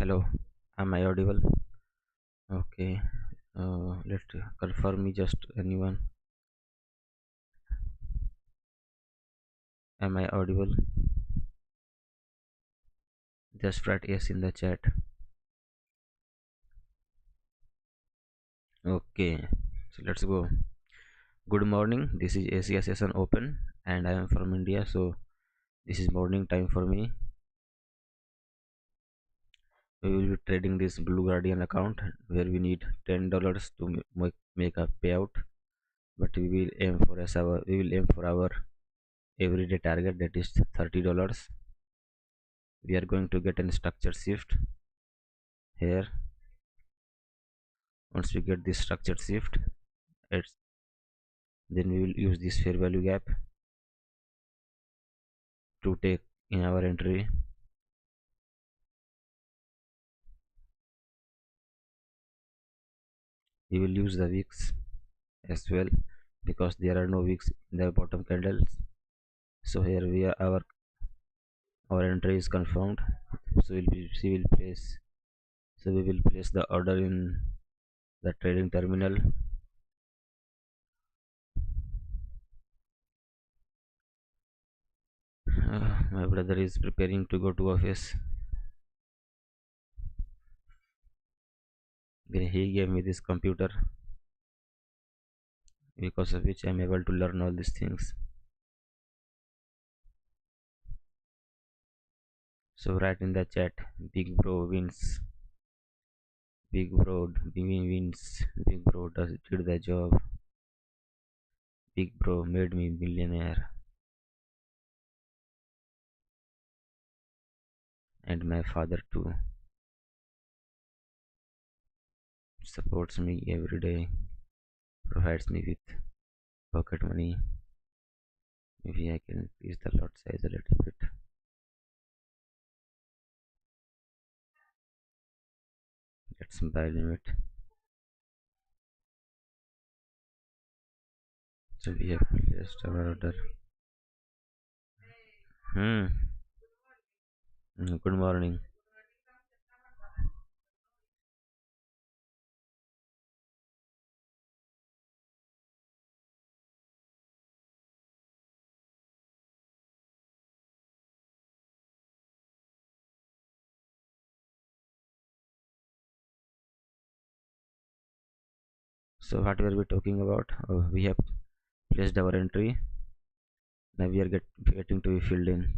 Hello, am I audible? Okay, let's confirm me just anyone. Am I audible? Just write yes in the chat. Okay, so let's go. Good morning. This is Asia Session Open, and I am from India, so this is morning time for me. We will be trading this Blue Guardian account where we need $10 to make a payout, but we will aim for our everyday target, that is $30. We are going to get a structure shift here. Once we get this structured shift, it's then we will use this fair value gap to take in our entry. We will use the wicks as well because there are no wicks in the bottom candles. So here we are, our entry is confirmed. So we will place the order in the trading terminal. My brother is preparing to go to office. Then he gave me this computer because of which I am able to learn all these things. So write in the chat, big bro wins. Big bro wins. Big bro did the job. Big bro made me millionaire. And my father too supports me every day, provides me with pocket money. Maybe I can increase the lot size a little bit. Let's buy limit. So we have placed our order. Hmm. Good morning. So what were we talking about? We have placed our entry. Now we are getting to be filled in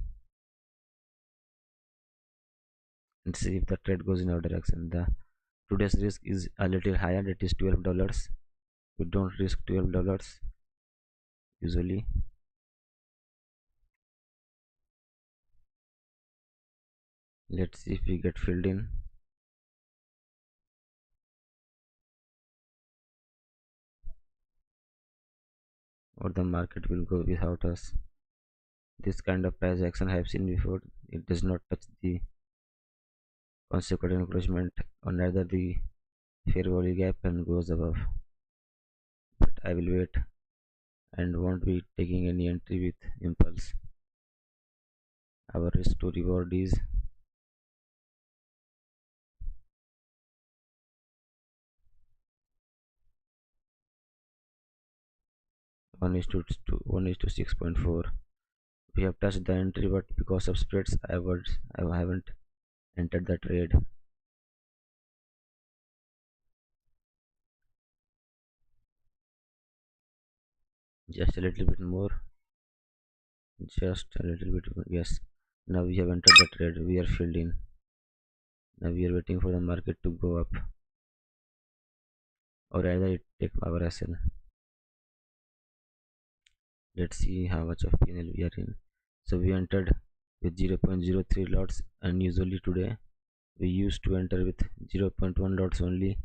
and see if the trade goes in our direction. The today's risk is a little higher. That is $12. We don't risk $12 usually. Let's see if we get filled in. Or the market will go without us. This kind of price action I have seen before. It does not touch the consequent encroachment or neither the fair value gap and goes above. But I will wait and won't be taking any entry with impulse. Our risk to reward is 1 is to 6.4. We have touched the entry, but because of spreads, I haven't entered the trade. Just a little bit more. Just a little bit more. Yes. Now we have entered the trade. We are filled in. Now we are waiting for the market to go up or either it take our SL. Let's see how much of PNL we are in. So we entered with 0.03 lots, and usually today we used to enter with 0.1 lots only,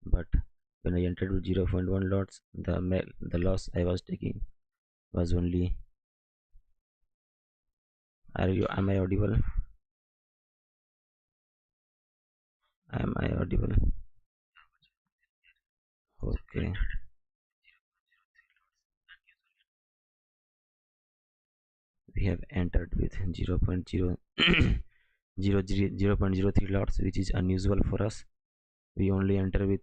but when I entered with 0.1 lots, the loss I was taking was only. Am I audible? Am I audible? Okay. We have entered with 0.0 0.03 lots, which is unusual for us. We only enter with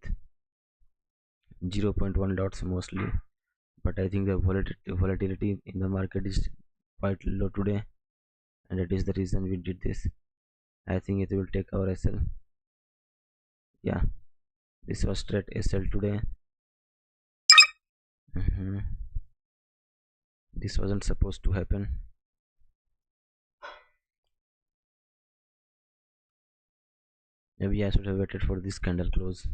zero point 0.1 lots mostly, but I think the volatility in the market is quite low today, and that is the reason we did this. I think it will take our SL. Yeah, this was straight SL today. Mhm. This wasn't supposed to happen. Maybe I should have waited for this candle close.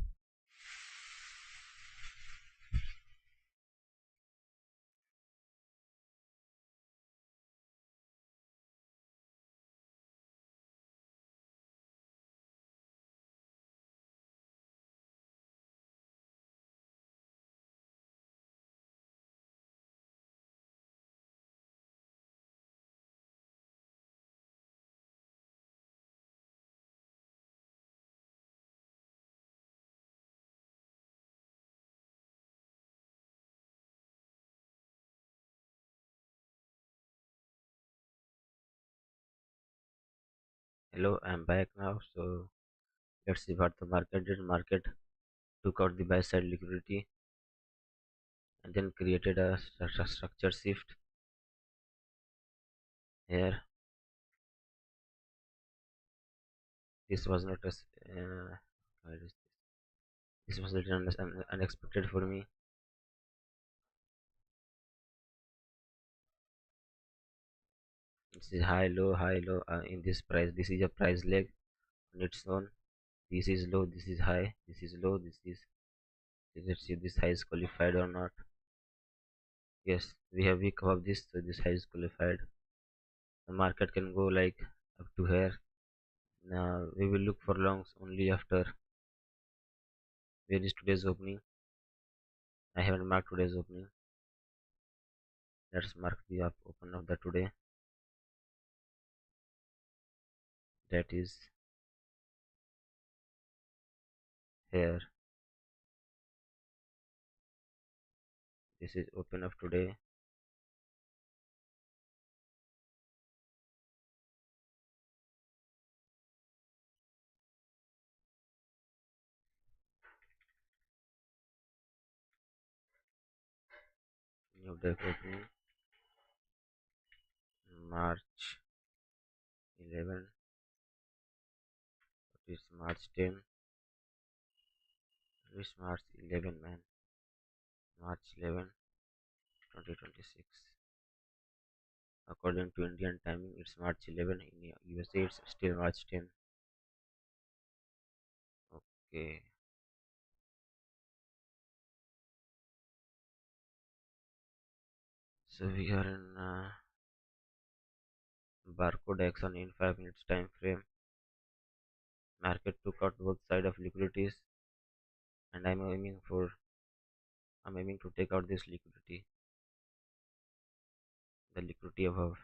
Hello, I'm back now. So let's see what the market did. Market took out the buy side liquidity and then created a structure shift here. This was not as what is this? This was a little unexpected for me. This is high, low in this price. This is a price leg on its own. This is low, this is high, this is low, this is. Let's see if this high is qualified or not. Yes, we have week above this, so this high is qualified. The market can go like up to here. Now we will look for longs only after where is today's opening. I haven't marked today's opening. Let's mark the up open of the today. That is here. This is open of today. New deck opening. March 11. It's March 10. Which March 11, man? March 11, 2026. According to Indian timing, it's March 11. In USA, it's still March 10. Okay. So we are in barcode action in 5 minutes time frame. Market took out both side of liquidities, and I'm aiming to take out this liquidity, the liquidity above.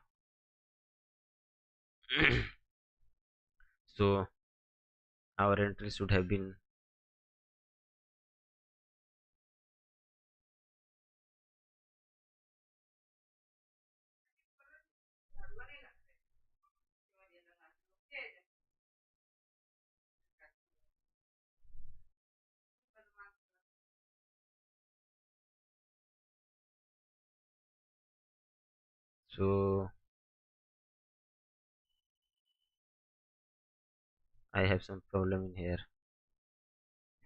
So our entry should have been. So I have some problem in here.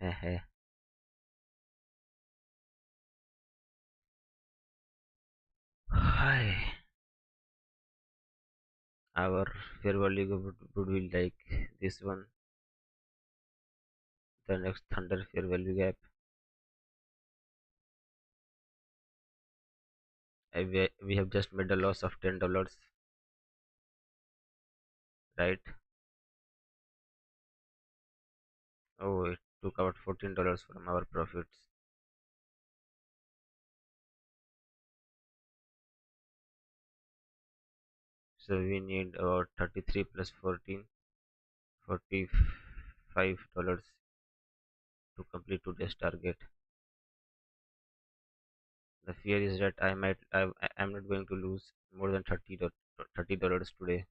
Hi. Our fair value would be like this one, the next thunder fair value gap. We have just made a loss of $10, right? Oh, it took out $14 from our profits. So we need about 33 plus 14, $45 to complete today's target. The fear is that I'm not going to lose more than $30 today.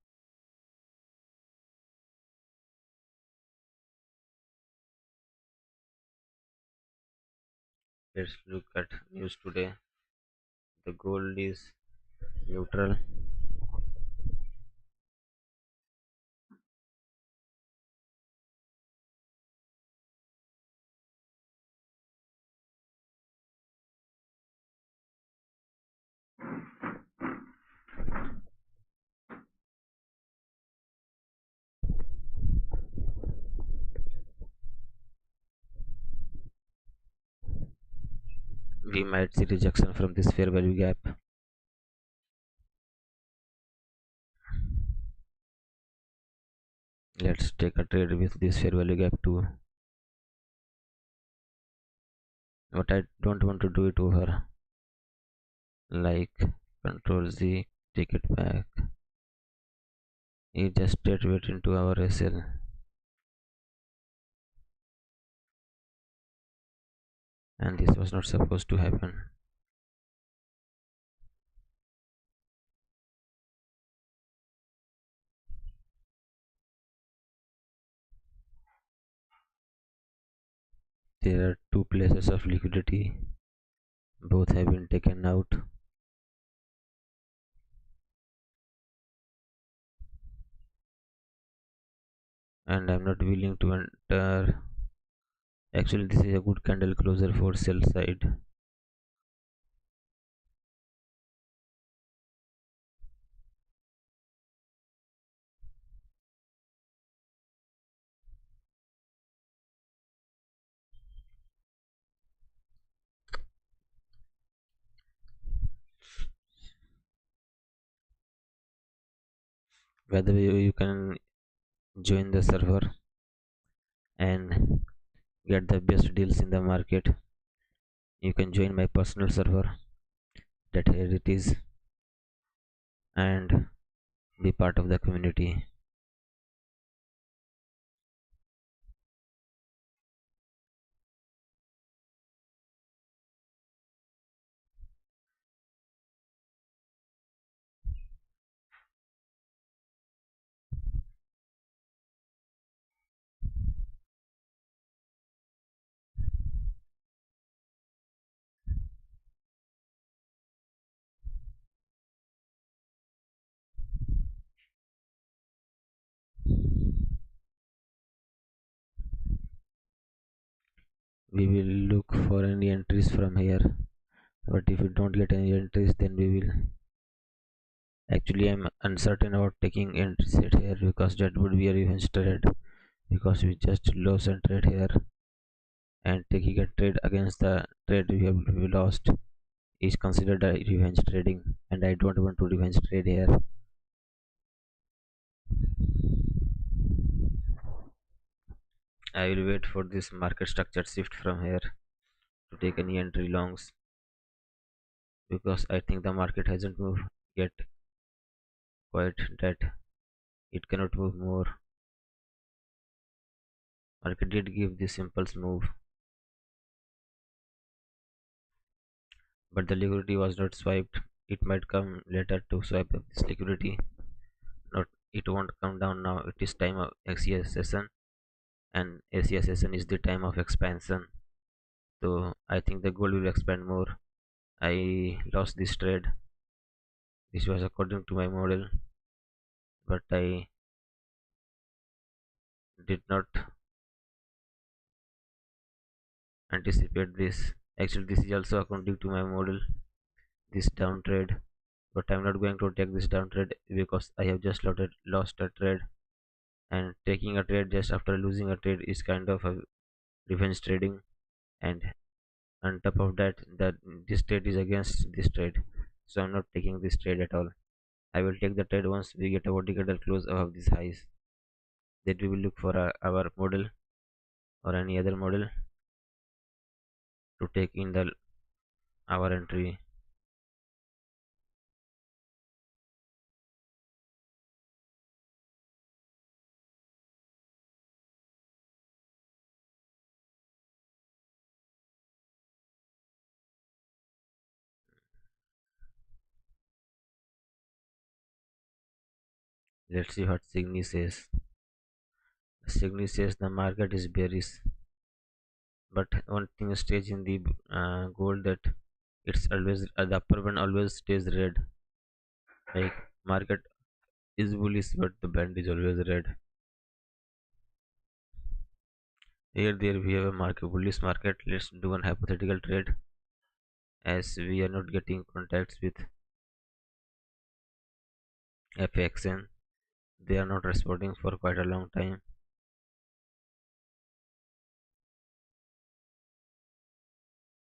Let's look at news today. The gold is neutral. We might see rejection from this fair value gap. Let's take a trade with this fair value gap too. But I don't want to do it over like control Z, take it back. It just straight went into our SL, and this was not supposed to happen. There are two places of liquidity, both have been taken out, and I'm not willing to enter. Actually, this is a good candle closer for sell side. By the way, you can join the server and get the best deals in the market. You can join my personal server, that here it is, and be part of the community. We will look for any entries from here, but if we don't get any entries, then we will. Actually, I'm uncertain about taking entries at here because that would be a revenge trade, because we just lost a trade here, and taking a trade against the trade we lost is considered a revenge trading, and I don't want to revenge trade here. I will wait for this market structure shift from here to take any entry longs, because I think the market hasn't moved yet quite that it cannot move more. Market did give this impulse move, but the liquidity was not swiped. It might come later to swipe up this liquidity. Not, it won't come down now. It is time of XCS session, and ACS session is the time of expansion. So I think the gold will expand more. I lost this trade. This was according to my model, but I did not anticipate this. Actually, this is also according to my model, this down trade, but I'm not going to take this down trade because I have just lost a trade, and taking a trade just after losing a trade is kind of a revenge trading. And on top of that, this trade is against this trade, so I'm not taking this trade at all. I will take the trade once we get a vertical close above these highs. That we will look for our model or any other model to take in the our entry. Let's see what Signy says. Signy says the market is bearish, But one thing stays in the gold, that it's always the upper one always stays red. Like market is bullish, but the band is always red. Here, there we have a market bullish market. Let's do one hypothetical trade, as we are not getting contacts with FXN. They are not responding for quite a long time.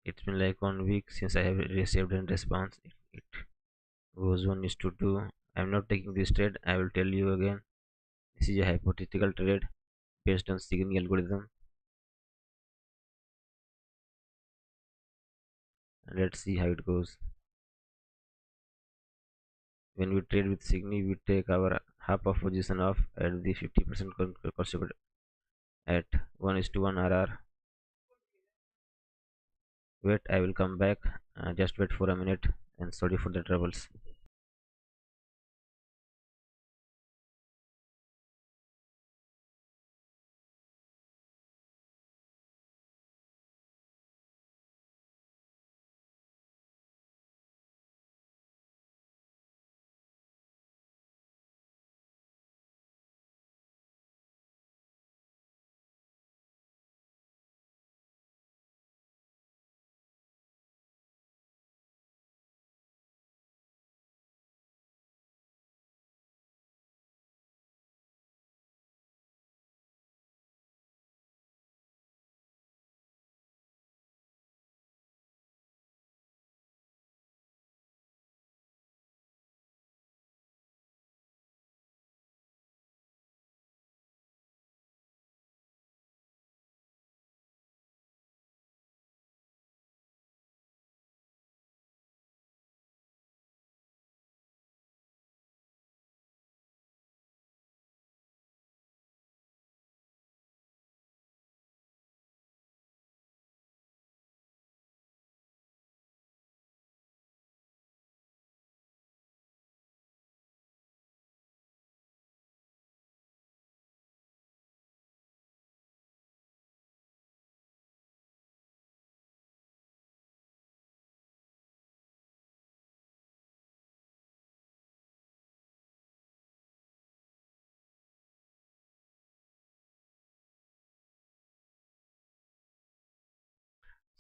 It's been like 1 week since I have received a response. It goes 1:2. I'm not taking this trade. I will tell you again. This is a hypothetical trade based on Signy algorithm. Let's see how it goes. When we trade with Signy, we take our half of position off at the 50% considered at 1:1 RR. Wait, I will come back. Just wait for a minute, and sorry for the troubles.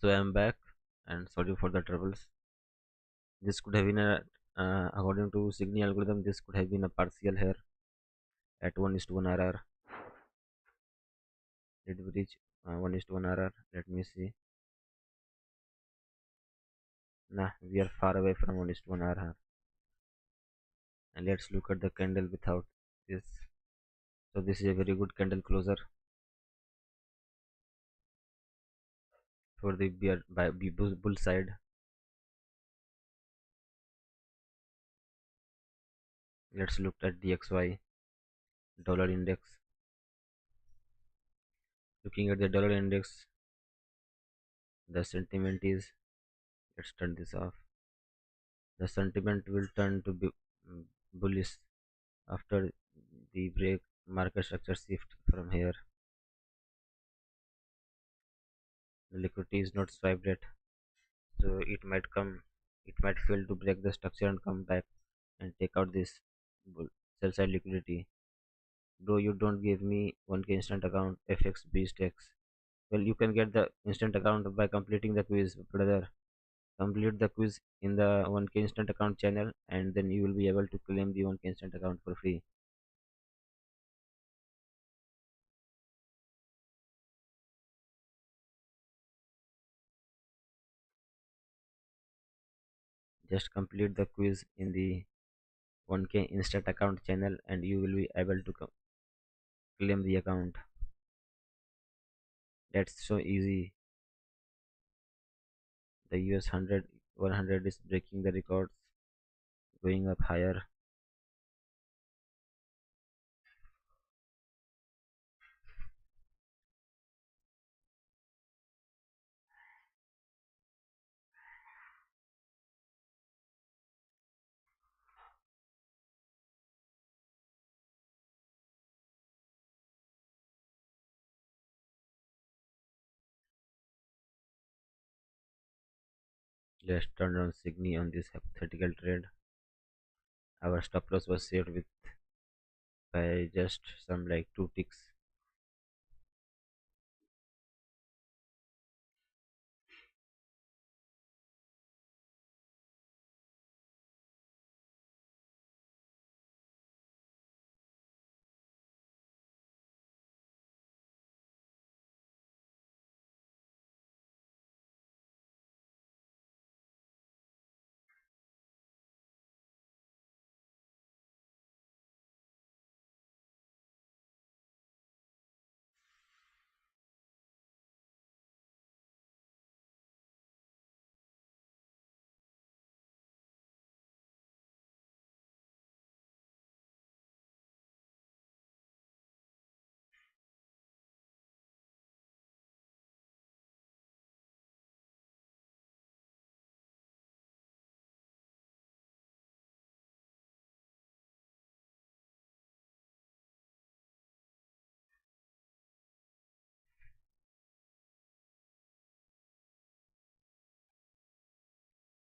So I'm back, and sorry for the troubles. This could have been according to Signy algorithm, this could have been a partial here at 1:1 RR. Did we reach 1:1 RR? Let me see. Nah, we are far away from 1:1 RR. And let's look at the candle without this. So this is a very good candle closer for the bull side. Let's look at the XY dollar index. Looking at the dollar index, the sentiment is, let's turn this off. The sentiment will turn to be bullish after the break market structure shift from here. The liquidity is not swiped yet, so it might fail to break the structure and come back and take out this sell side liquidity. Bro, you don't give me 1K instant account FX Beast X. Well, you can get the instant account by completing the quiz, brother. Complete the quiz in the 1K instant account channel, and then you will be able to claim the 1K instant account for free. Just complete the quiz in the 1K instant account channel, and you will be able to claim the account. That's so easy. The US 100 is breaking the records, going up higher. Let's turn on Signy on this hypothetical trade. Our stop loss was saved with by just some like two ticks.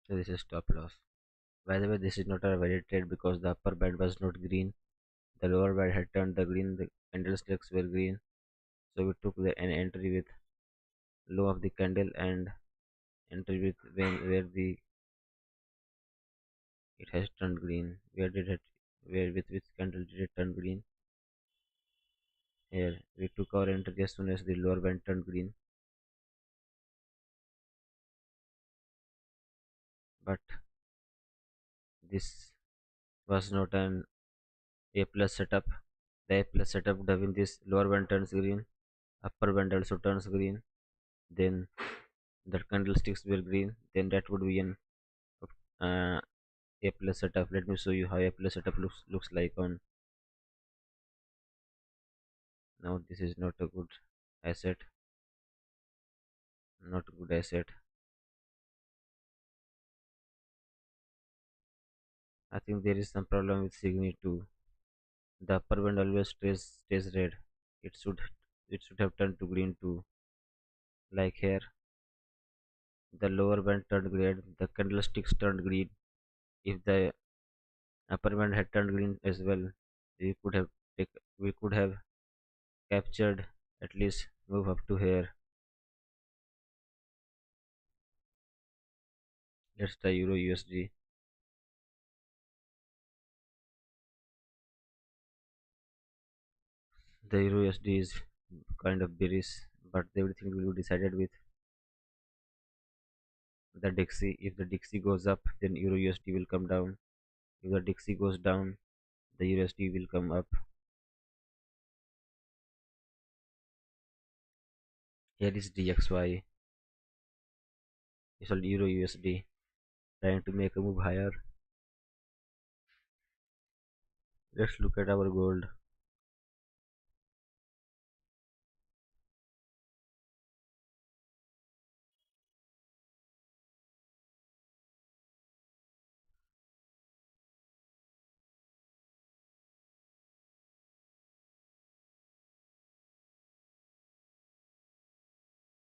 So this is stop loss. By the way, this is not a valid trade because the upper band was not green. The lower band had turned the green. The candlesticks were green. So we took an entry with low of the candle and entry with when where the it has turned green. Where did it? Where with which candle did it turn green? Here we took our entry as soon as the lower band turned green. But this was not an A plus setup. The A plus setup would have been this lower band turns green, upper band also turns green, then the candlesticks were green, then that would be an uh, A plus setup. Let me show you how A plus setup looks like on now. This is not a good asset, not a good asset. I think there is some problem with Signy too. The upper band always stays red. It should it should have turned to green too. Like here, the lower band turned green, the candlesticks turned green. If the upper band had turned green as well, we could have we could have captured at least move up to here. Let's try Euro USD. The Euro USD is kind of bearish, but everything will be decided with the Dixie. If the Dixie goes up, then Euro USD will come down. If the Dixie goes down, the USD will come up. Here is DXY. It's all Euro USD trying to make a move higher. Let's look at our gold.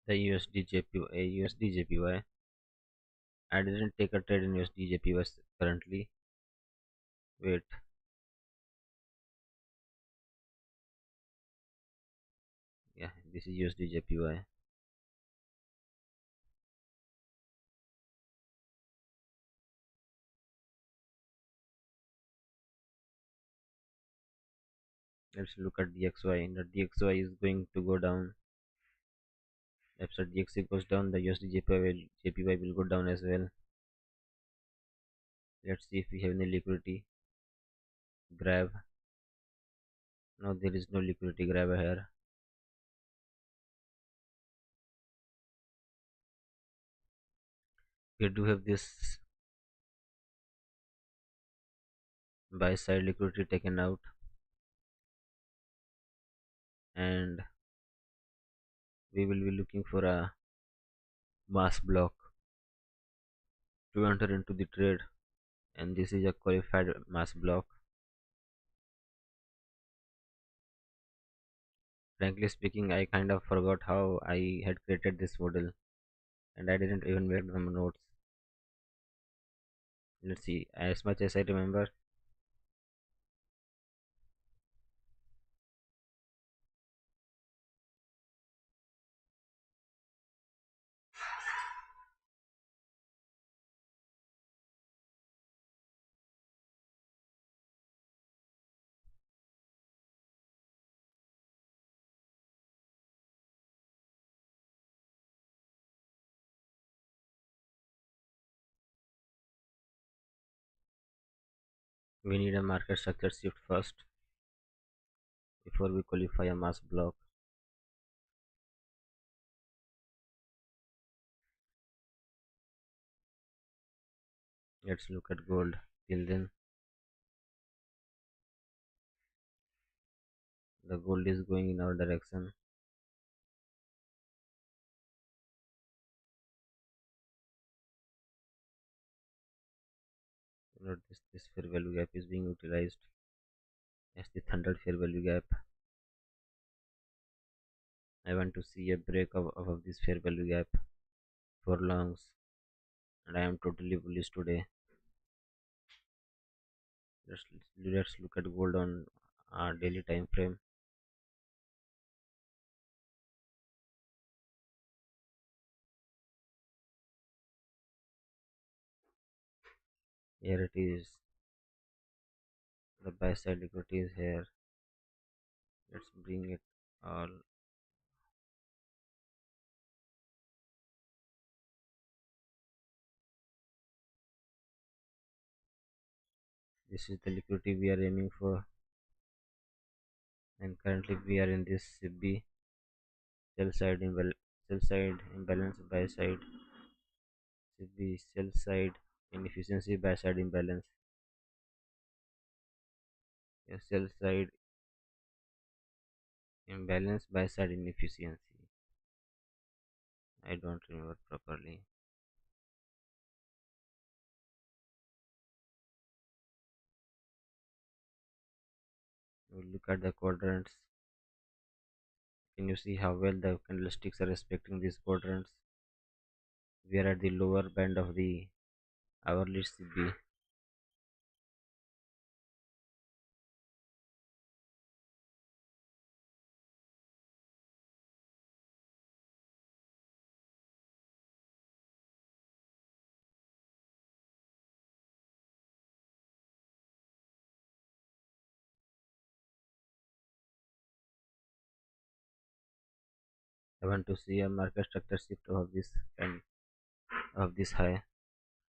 The USD JPY. USD JPY. I didn't take a trade in USD JPY currently. Wait, yeah, this is USD JPY. Let's look at DXY. The DXY is going to go down. If the DXY goes down, the USD JPY will go down as well. Let's see if we have any liquidity grab. No, there is no liquidity grab here. We do have this buy side liquidity taken out, and we will be looking for a mass block to enter into the trade. And this is a qualified mass block. Frankly speaking, I kind of forgot how I had created this model, and I didn't even make some notes. Let's see. As much as I remember, we need a market structure shift first before we qualify a mass block. Let's look at gold. Till then, the gold is going in our direction. Note this fair value gap is being utilized as the thundered fair value gap. I want to see a break of this fair value gap for longs, and I am totally bullish today. Let's look at gold on our daily time frame. Here it is. The buy side liquidity is here. Let's bring it all. This is the liquidity we are aiming for, and currently we are in this CB sell side imbalance, buy side CB sell side inefficiency, buy side imbalance. Sell side imbalance, buy side inefficiency. I don't remember properly. We look at the quadrants. Can you see how well the candlesticks are respecting these quadrants? We are at the lower band of the hourly CB. I want to see a market structure shift of this and of this high,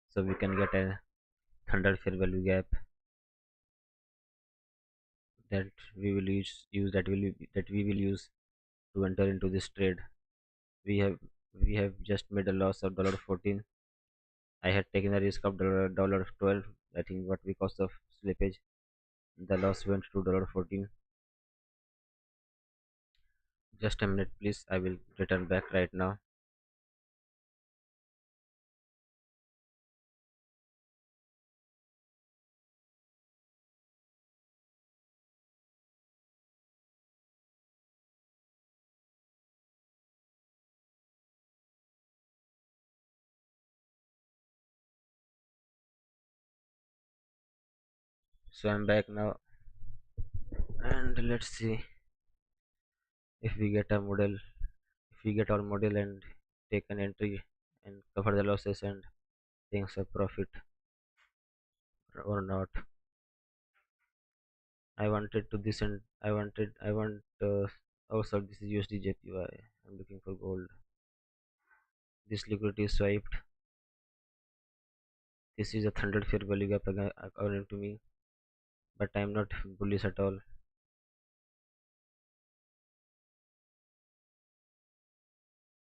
so we can get a thunder fair value gap that we will use that we will use to enter into this trade. We have we have just made a loss of $14. I had taken a risk of $12. I think what because of slippage, the loss went to $14. Just a minute, please. I will return back right now. So I'm back now, and let's see if we get a model. If we get our model and take an entry and cover the losses and things a profit or not. I wanted to this and I want oh sorry, this is USD JPY. I'm looking for gold. This liquidity is swiped. This is a thundered fair value gap according to me, but I'm not bullish at all.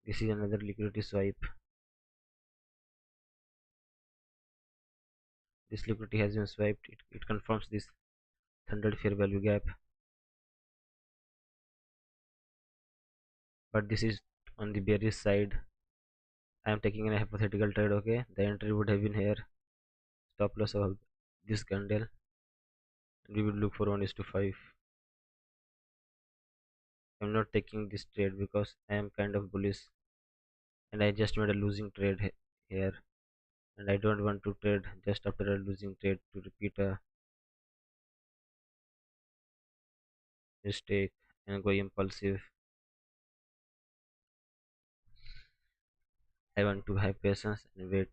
This is another liquidity swipe. This liquidity has been swiped. It confirms this thundered fair value gap, but this is on the bearish side. I am taking a hypothetical trade. Okay, the entry would have been here. Stop loss of this candle, and we will look for 1 is to 5. I'm not taking this trade because I am kind of bullish and I just made a losing trade here. and I don't want to trade just after a losing trade to repeat a mistake and go impulsive. I want to have patience and wait.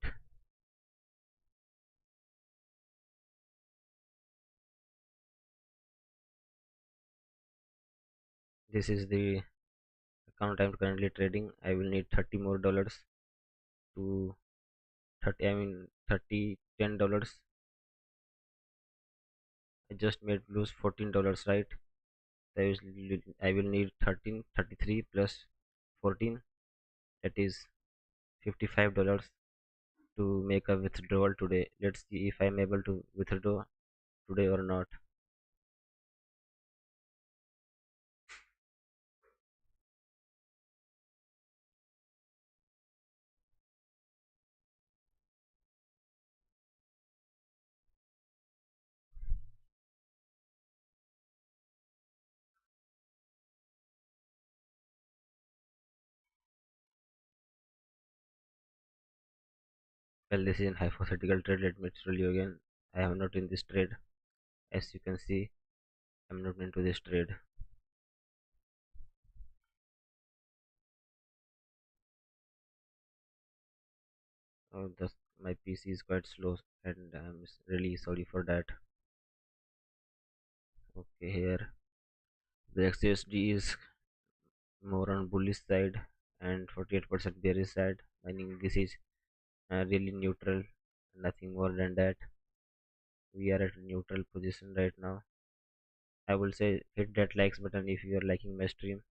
This is the account I'm currently trading. I will need 30 more dollars to 30. I mean 30 $10. I just made lose $14, right? I will need 1333 plus 14. That is $55 to make a withdrawal today. Let's see if I'm able to withdraw today or not. Well, this is a hypothetical trade. Let me tell you again. I am not in this trade. As you can see, I'm not into this trade. My PC is quite slow, and I'm really sorry for that. Okay, here the XauUsd is more on bullish side and 48% bearish side, meaning this is really neutral, nothing more than that. We are at a neutral position right now. I will say hit that likes button if you are liking my stream.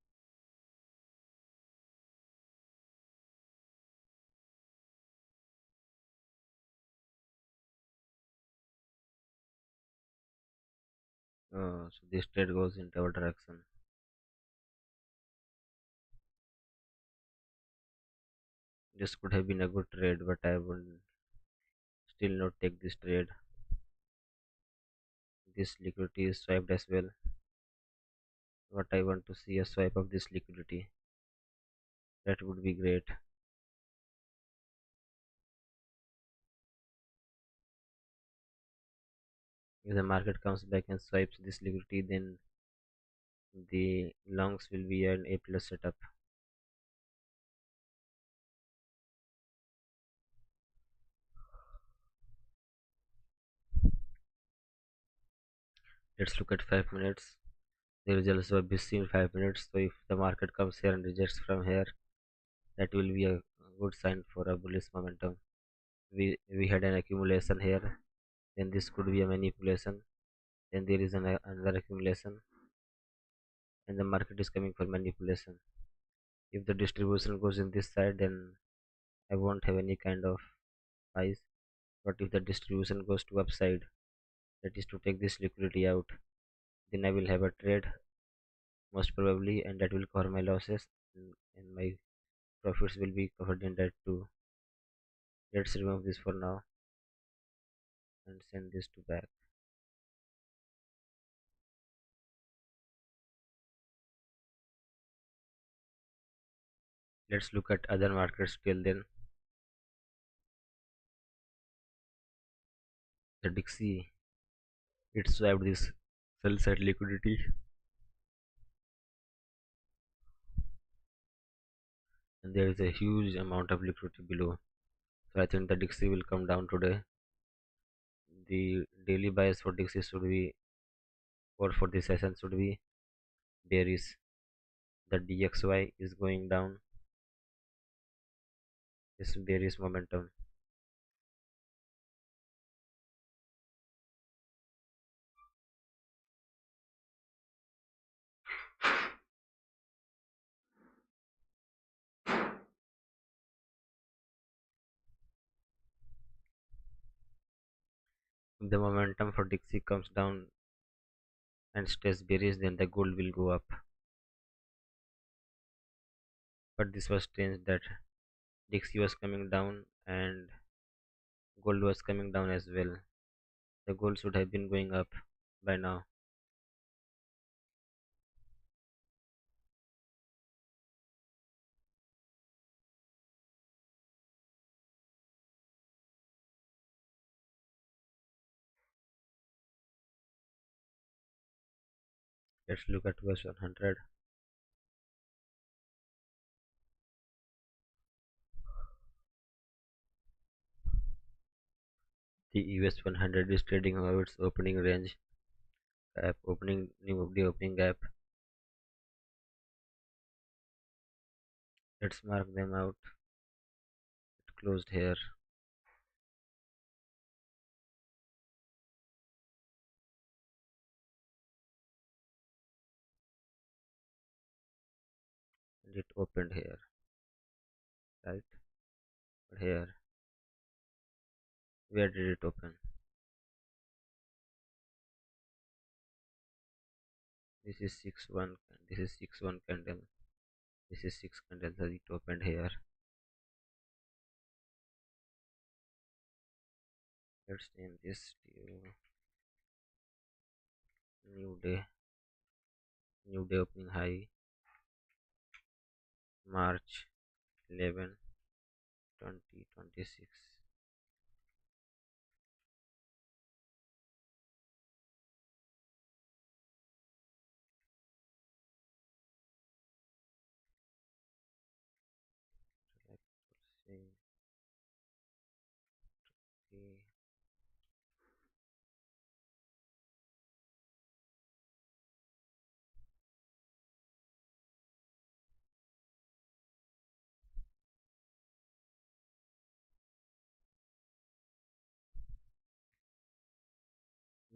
So this trade goes into our direction. This could have been a good trade, but I would still not take this trade. This liquidity is swiped as well. What I want to see a swipe of this liquidity. That would be great. If the market comes back and swipes this liquidity, then the longs will be an A plus setup. Let's look at 5 minutes. There is also a BC in 5 minutes. So if the market comes here and rejects from here, that will be a good sign for a bullish momentum. We had an accumulation here. Then this could be a manipulation. Then there is another accumulation, and the market is coming for manipulation. If the distribution goes in this side, then I won't have any kind of buys. But if the distribution goes to upside, that is to take this liquidity out, then I will have a trade most probably, and that will cover my losses, and my profits will be covered in that too. Let's remove this for now and send this to back. Let's look at other markets till then. The Dixie, it swapped this sell side liquidity, and there is a huge amount of liquidity below. So I think the Dixie will come down today. The daily bias for Dixie should be, or for this session should be bearish. The DXY is going down. This bearish momentum. If the momentum for Dixie comes down and stays bearish, then the gold will go up. But this was strange that Dixie was coming down and gold was coming down as well. The gold should have been going up by now. Let's look at US 100. The US 100 is trading above its opening range gap, the opening gap. Let's mark them out. It closed here and it opened here, right? But here, where did it open? This is 6-1. This is 6-1 candle. This is 6 candle. So it opened here. Let's name this new day. New day opening high March 11, 2026. Like, see,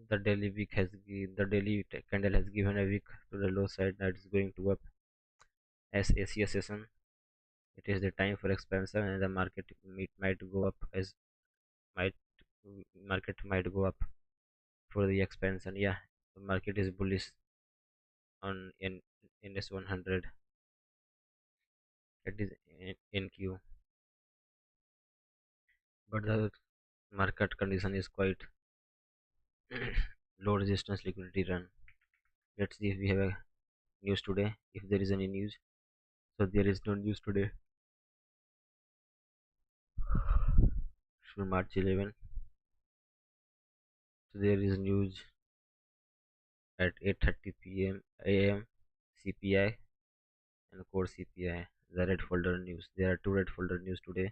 the candle has given a week to the low side. That is going to up as ACS session. It is the time for expansion, and the might go up as might market might go up for the expansion. Yeah, the market is bullish on in this 100. It is in Q, but the market condition is quite low resistance liquidity run. Let's see if we have a news today. If there is any news, so there is no news today. So March 11. So there is news at 8:30 p.m. a.m. CPI and core CPI. The red folder news. There are two red folder news today.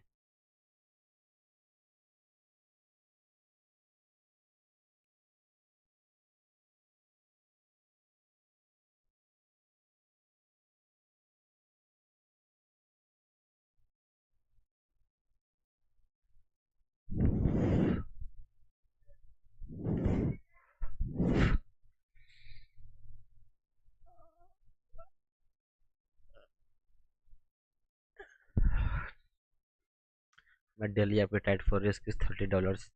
My daily appetite for risk is $30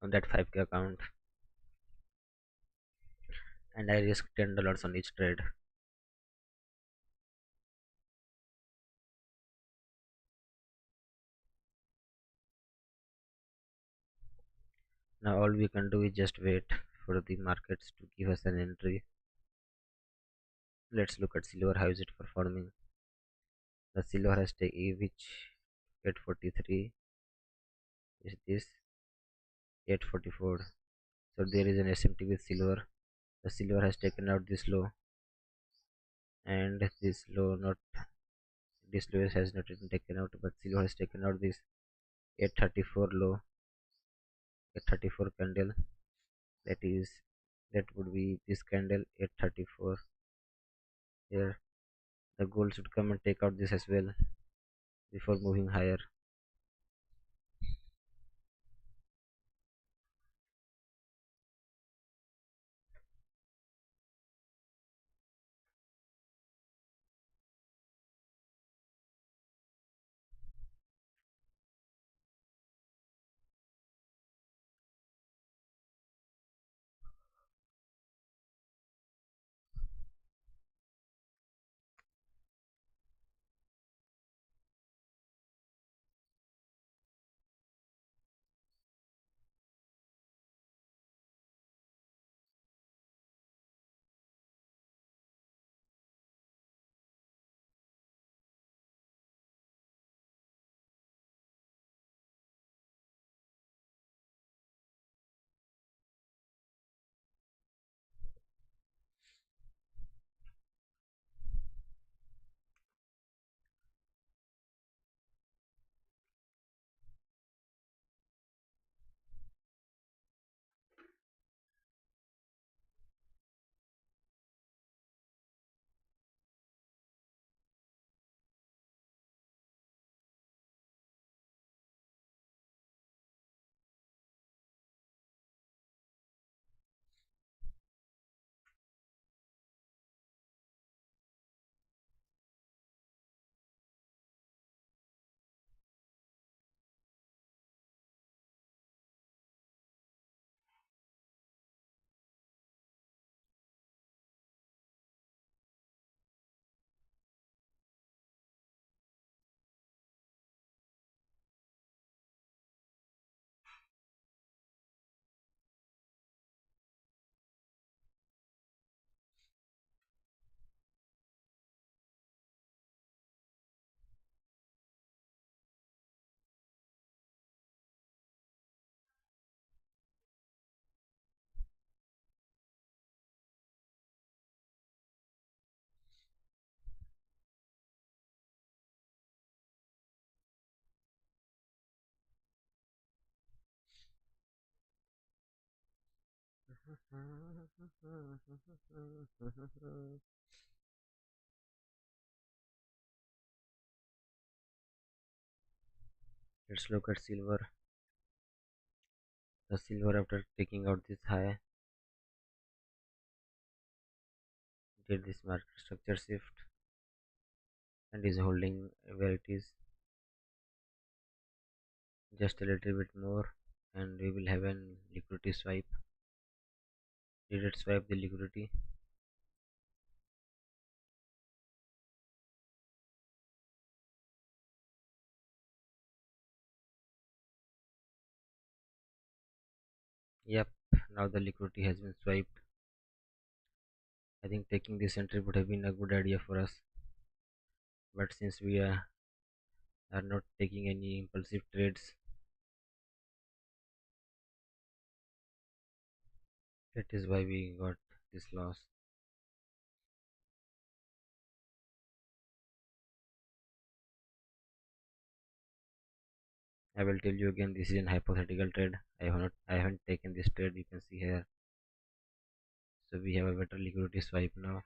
on that 5K account, and I risk $10 on each trade. Now all we can do is just wait for the markets to give us an entry. Let's look at silver. How is it performing? The silver has taken which 843 is this 844. So there is an SMT with silver. The silver has taken out this low, and this low not this low has not been taken out, but silver has taken out this 834 low, 834 candle. That is that would be this candle 834 here. The gold should come and take out this as well before moving higher. Let's look at silver. The silver, after taking out this high, did this market structure shift and is holding where it is, just a little bit more, and we will have an liquidity swipe. Did it swipe the liquidity? Yep, now the liquidity has been swiped. I think taking this entry would have been a good idea for us, but since we are not taking any impulsive trades, that is why we got this loss. I will tell you again, this is an hypothetical trade. I haven't taken this trade, you can see here. So we have a better liquidity swipe now,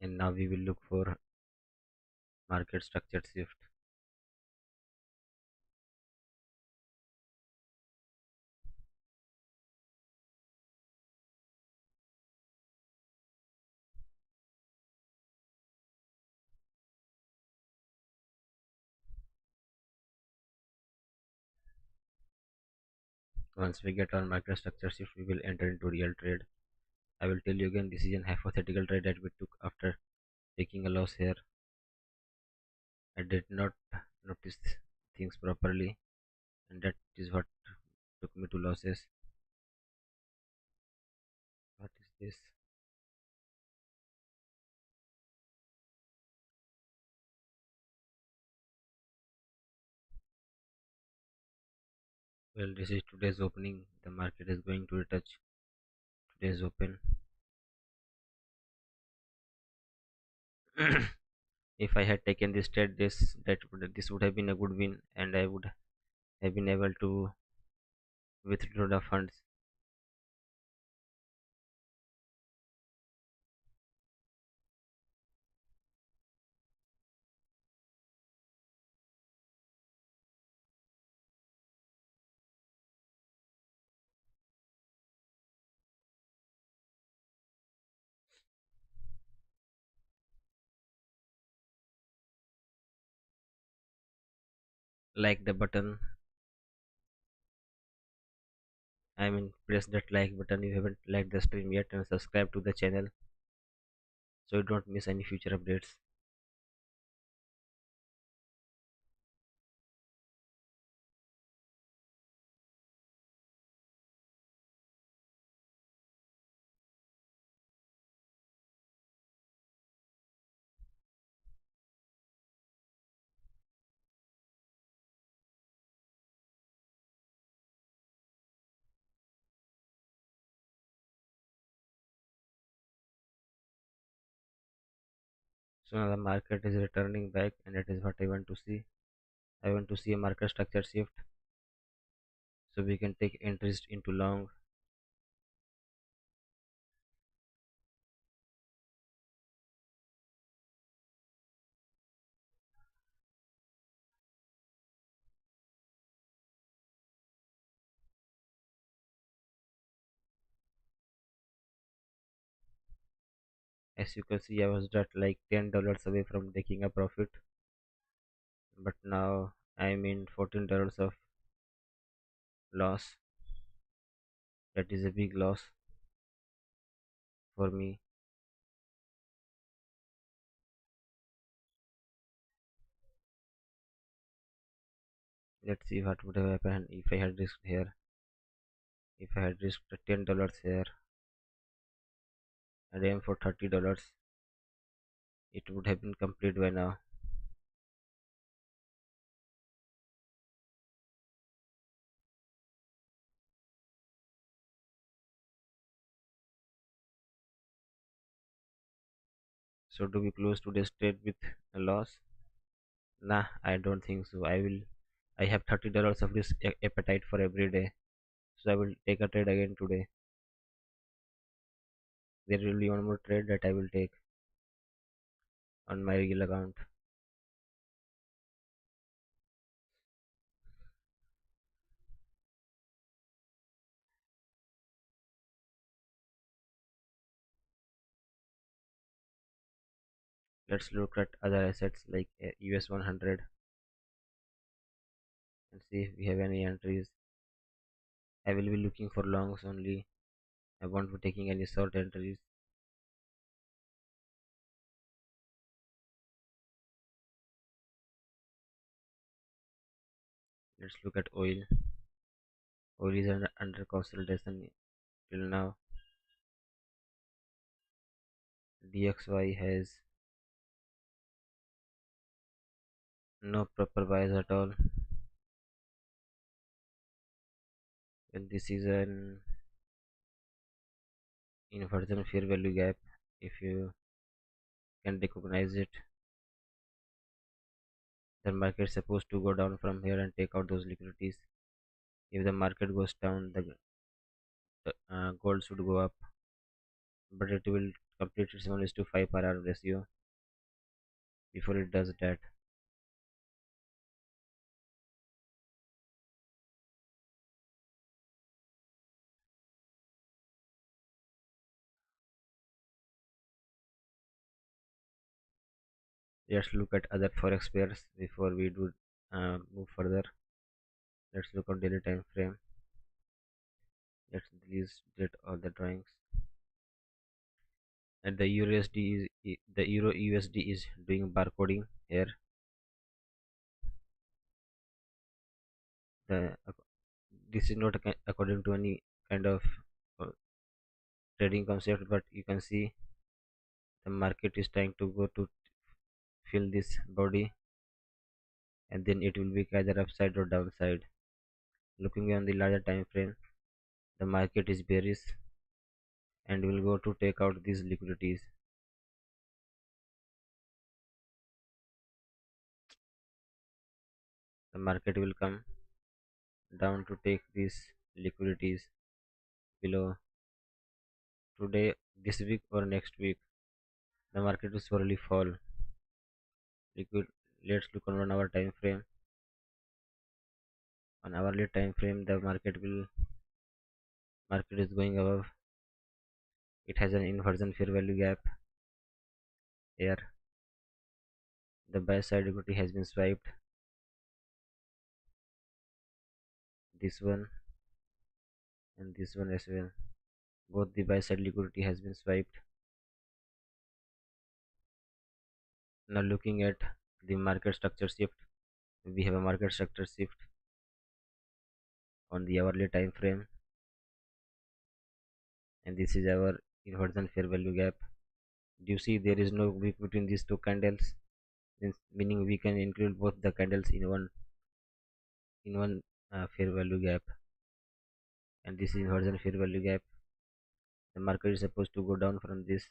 and now we will look for market structured shift. Once we get our market structure shift, we will enter into real trade. I will tell you again, this is an hypothetical trade that we took after taking a loss here. I did not notice things properly, and that is what took me to losses. What is this? Well, this is today's opening. The market is going to retouch today's open. If I had taken this trade, this would have been a good win, and I would have been able to withdraw the funds. Like the button, I mean, press that like button if you haven't liked the stream yet, and subscribe to the channel so you don't miss any future updates. So now the market is returning back, and that is what I want to see. I want to see a market structure shift so we can take interest into long. As you can see, I was just like $10 away from taking a profit, but now I'm in $14 of loss. That is a big loss for me. Let's see what would have happened if I had risked here. If I had risked $10 here and aim for $30, it would have been complete by now. So do we close today's trade with a loss? Nah, I don't think so. I have $30 of this appetite for every day, so I will take a trade again today. There will be one more trade that I will take on my real account. Let's look at other assets like US 100 and see if we have any entries. I will be looking for longs only. I won't be taking any short entries. Let's look at oil. Oil is under consolidation till now. DXY has no proper buys at all. And this is an inversion fair value gap. If you can recognize it, the market is supposed to go down from here and take out those liquidities. If the market goes down, the gold should go up, but it will complete its 1 is to 5 per hour ratio before it does that. Let's look at other forex pairs before we do move further. Let's look on daily time frame. Let's delete all the drawings. And the the Euro USD is doing barcoding here. The this is not according to any kind of uh, trading concept, but you can see the market is trying to go to fill this body, and then it will be either upside or downside. Looking on the larger time frame, the market is bearish and will go to take out these liquidities. The market will come down to take these liquidities below today, this week or next week. The market will slowly fall. Liquid. Let's look on 1 hour time frame. On hourly time frame, the market is going above. It has an inversion fair value gap here. The buy side equity has been swiped. This one and this one as well. Both the buy side liquidity has been swiped. Now looking at the market structure shift, we have a market structure shift on the hourly time frame, and this is our inversion fair value gap. Do you see there is no week between these two candles? Meaning we can include both the candles in one fair value gap, and this is inversion fair value gap. The market is supposed to go down from this,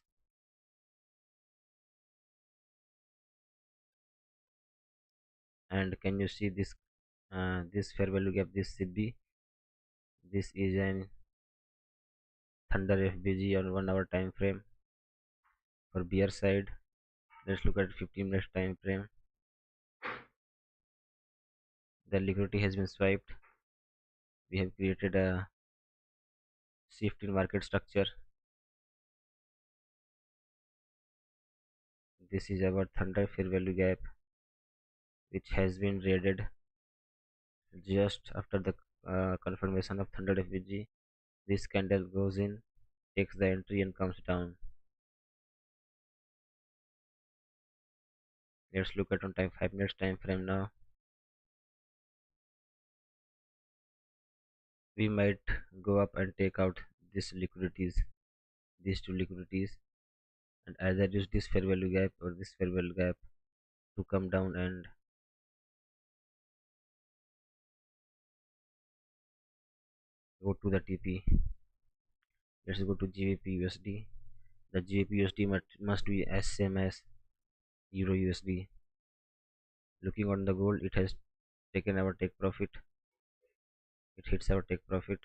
and can you see this fair value gap? This CB, this is an thunder FBG on 1 hour time frame for bear side. Let's look at 15 minutes time frame. The liquidity has been swiped. We have created a shift in market structure. This is our thunder fair value gap, which has been raided just after the confirmation of thunder FBG. This candle goes in, takes the entry and comes down. Let's look at on time 5 minutes time frame now. We might go up and take out these two liquidities, and as I use this fair value gap or this fair value gap to come down and go to the TP. Let's go to GBP USD. The GBP USD must be as same as Euro USD. Looking on the gold, it has taken our take profit. It hits our take profit.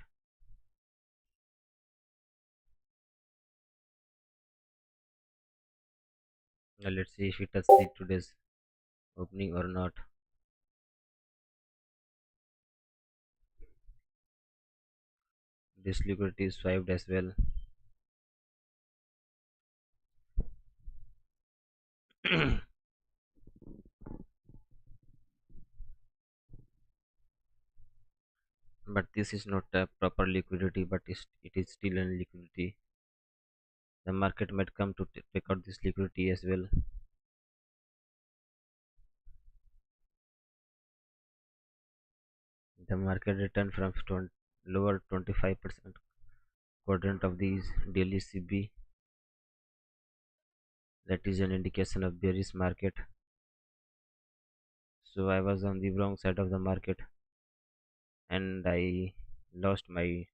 Now let's see if it touches the today's opening or not. This liquidity is swiped as well. But this is not a proper liquidity, but it is still an liquidity. The market might come to take out this liquidity as well. The market returned from lower 25% quadrant of the daily CB. That is an indication of bearish market. So I was on the wrong side of the market and I lost my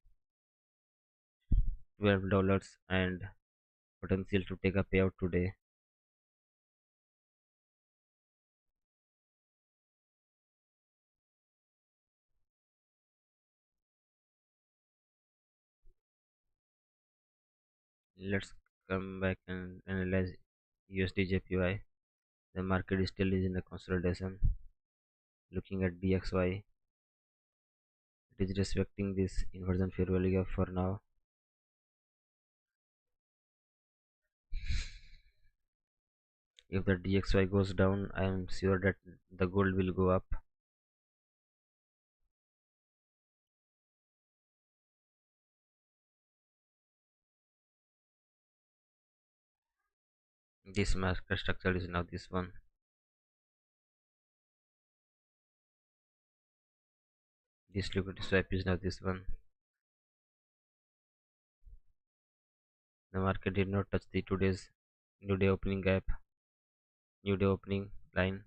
$12 and potential to take a payout today. Let's come back and analyze USD JPY. The market is still is in a consolidation. Looking at DXY, it is respecting this inversion fair value gap for now. If the DXY goes down, I am sure that the gold will go up. This market structure is now this one. This liquidity swap is now this one. The market did not touch the today's new day opening gap, new day opening line.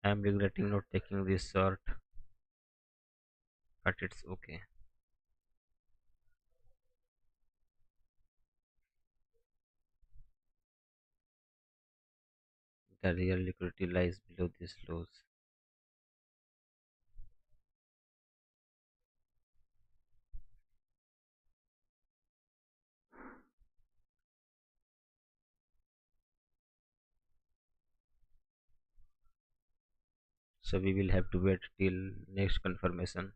I am regretting not taking this short, but it's okay. The real liquidity lies below these lows. So we will have to wait till next confirmation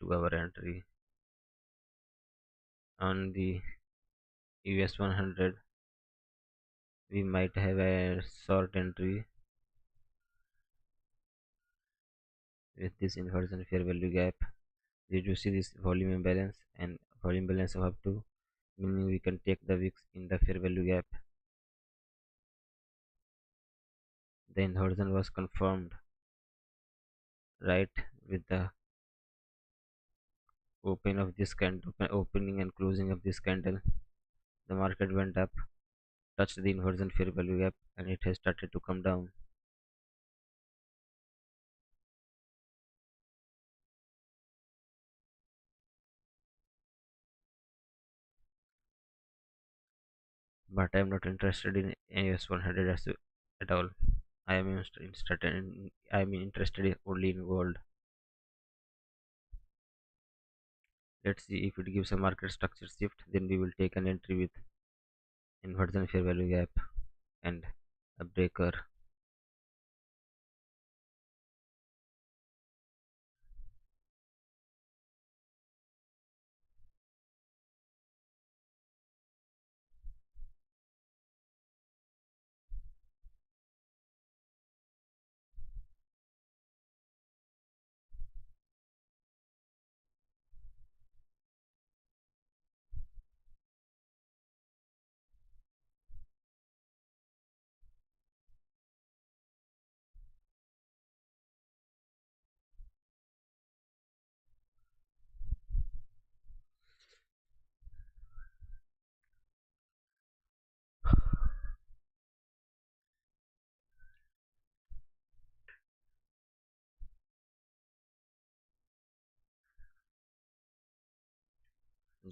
to our entry on the US 100. We might have a short entry with this inversion fair value gap. Did you see this volume imbalance and volume balance of up to, meaning we can take the wicks in the fair value gap. The inversion was confirmed right with the opening and closing of this candle. The market went up, touched the inversion fair value gap, and it has started to come down. But I am not interested in AS 100 at all. I am interested only in gold. Let's see if it gives a market structure shift, then we will take an entry with inversion fair value gap and a breaker.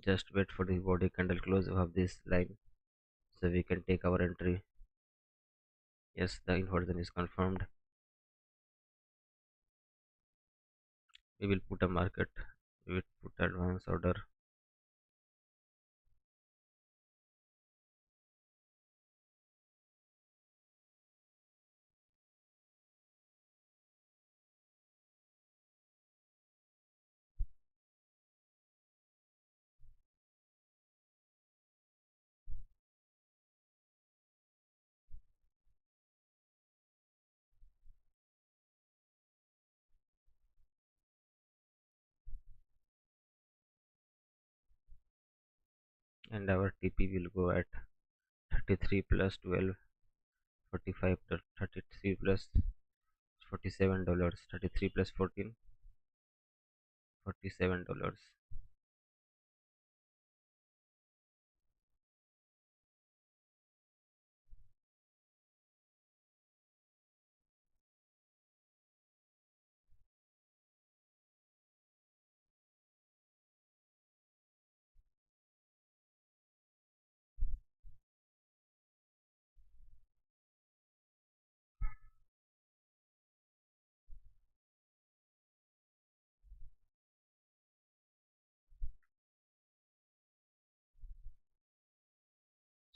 Just wait for the body candle close of this line so we can take our entry. Yes, the inversion is confirmed. We will put a market. We will put advance order. And our TP will go at 33 plus 12, 45, 33 plus $47, 33 plus 14, $47.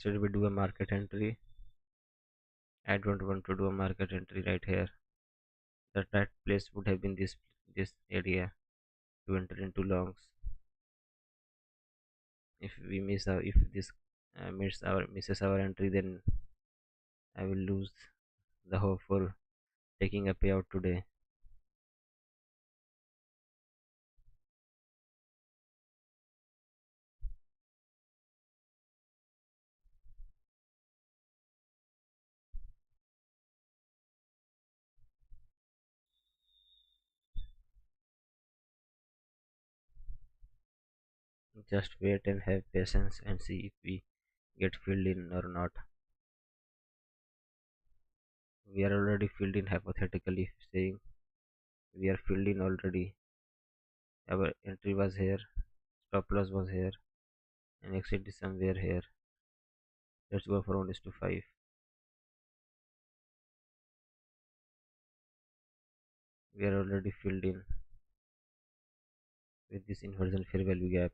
Should we do a market entry? I don't want to do a market entry right here. The right place would have been this area to enter into longs. If we miss our if this misses our entry, then I will lose the hope for taking a payout today. Just wait and have patience and see if we get filled in or not. We are already filled in hypothetically saying we are filled in already. Our entry was here, stop loss was here, and exit is somewhere here. Let's go for 1 is to 5. We are already filled in with this inversion fair value gap.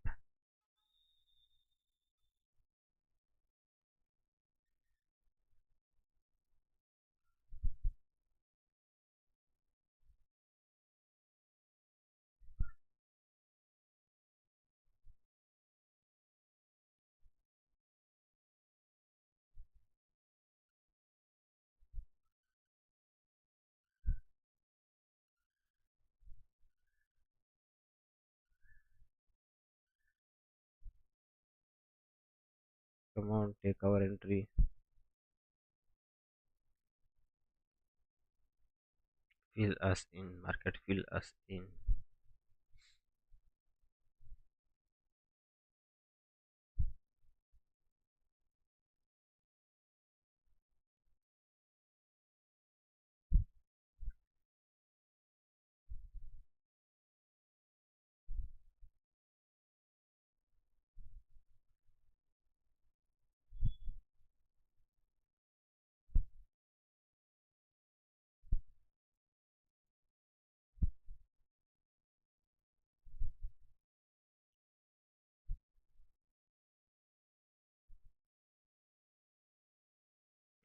Come on, take our entry. Fill us in, market, fill us in.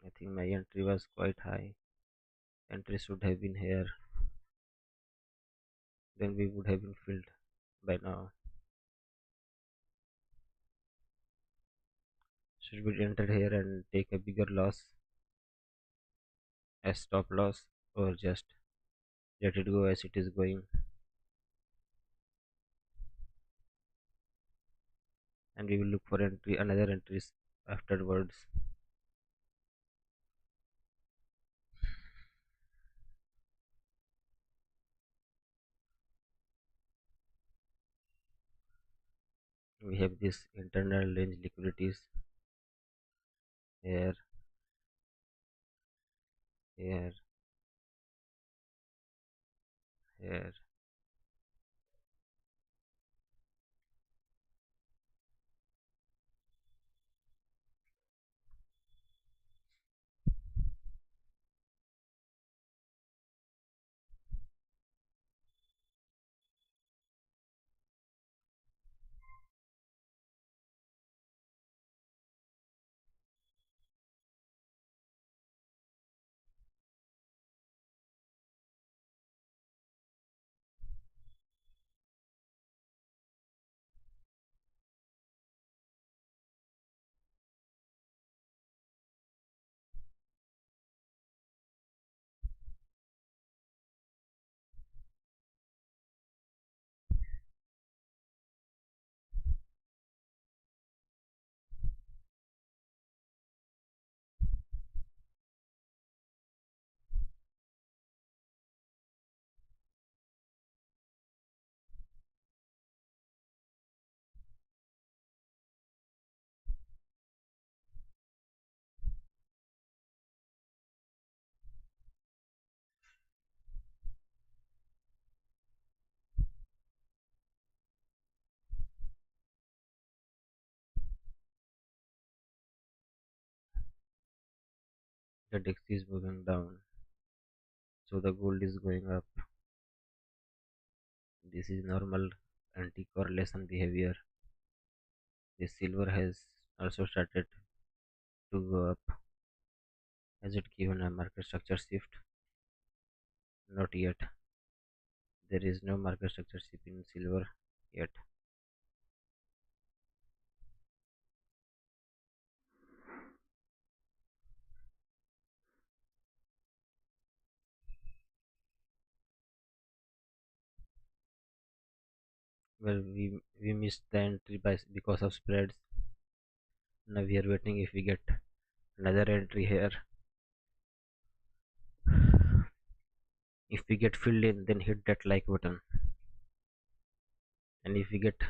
I think my entry was quite high. Entry should have been here. Then we would have been filled by now. Should we enter here and take a bigger loss as stop loss, or just let it go as it is going, and we will look for another entries afterwards. We have this internal range liquidities here, here, here. The index is moving down, so the gold is going up. This is normal anti-correlation behavior. The silver has also started to go up. Has it given a market structure shift? Not yet. There is no market structure shift in silver yet. Well, we missed the entry because of spreads. Now we are waiting if we get another entry here. If we get filled in, then hit that like button. And if we get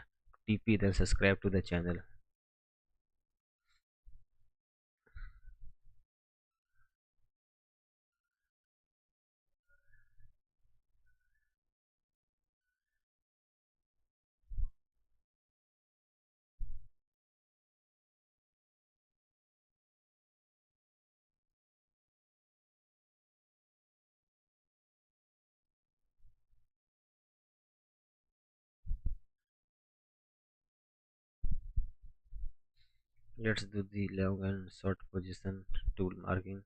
TP, then subscribe to the channel. Let's do the long and short position tool marking.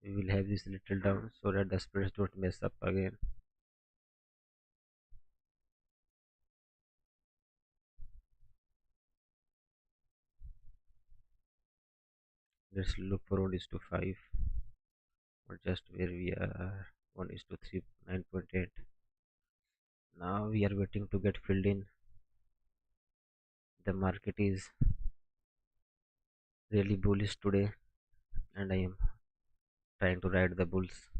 We will have this little down so that the spreads don't mess up again. Let's look for 1 is to 5 or just where we are. 1 is to 3, 9.8. Now we are waiting to get filled in. The market is really bullish today, and I am trying to ride the bulls.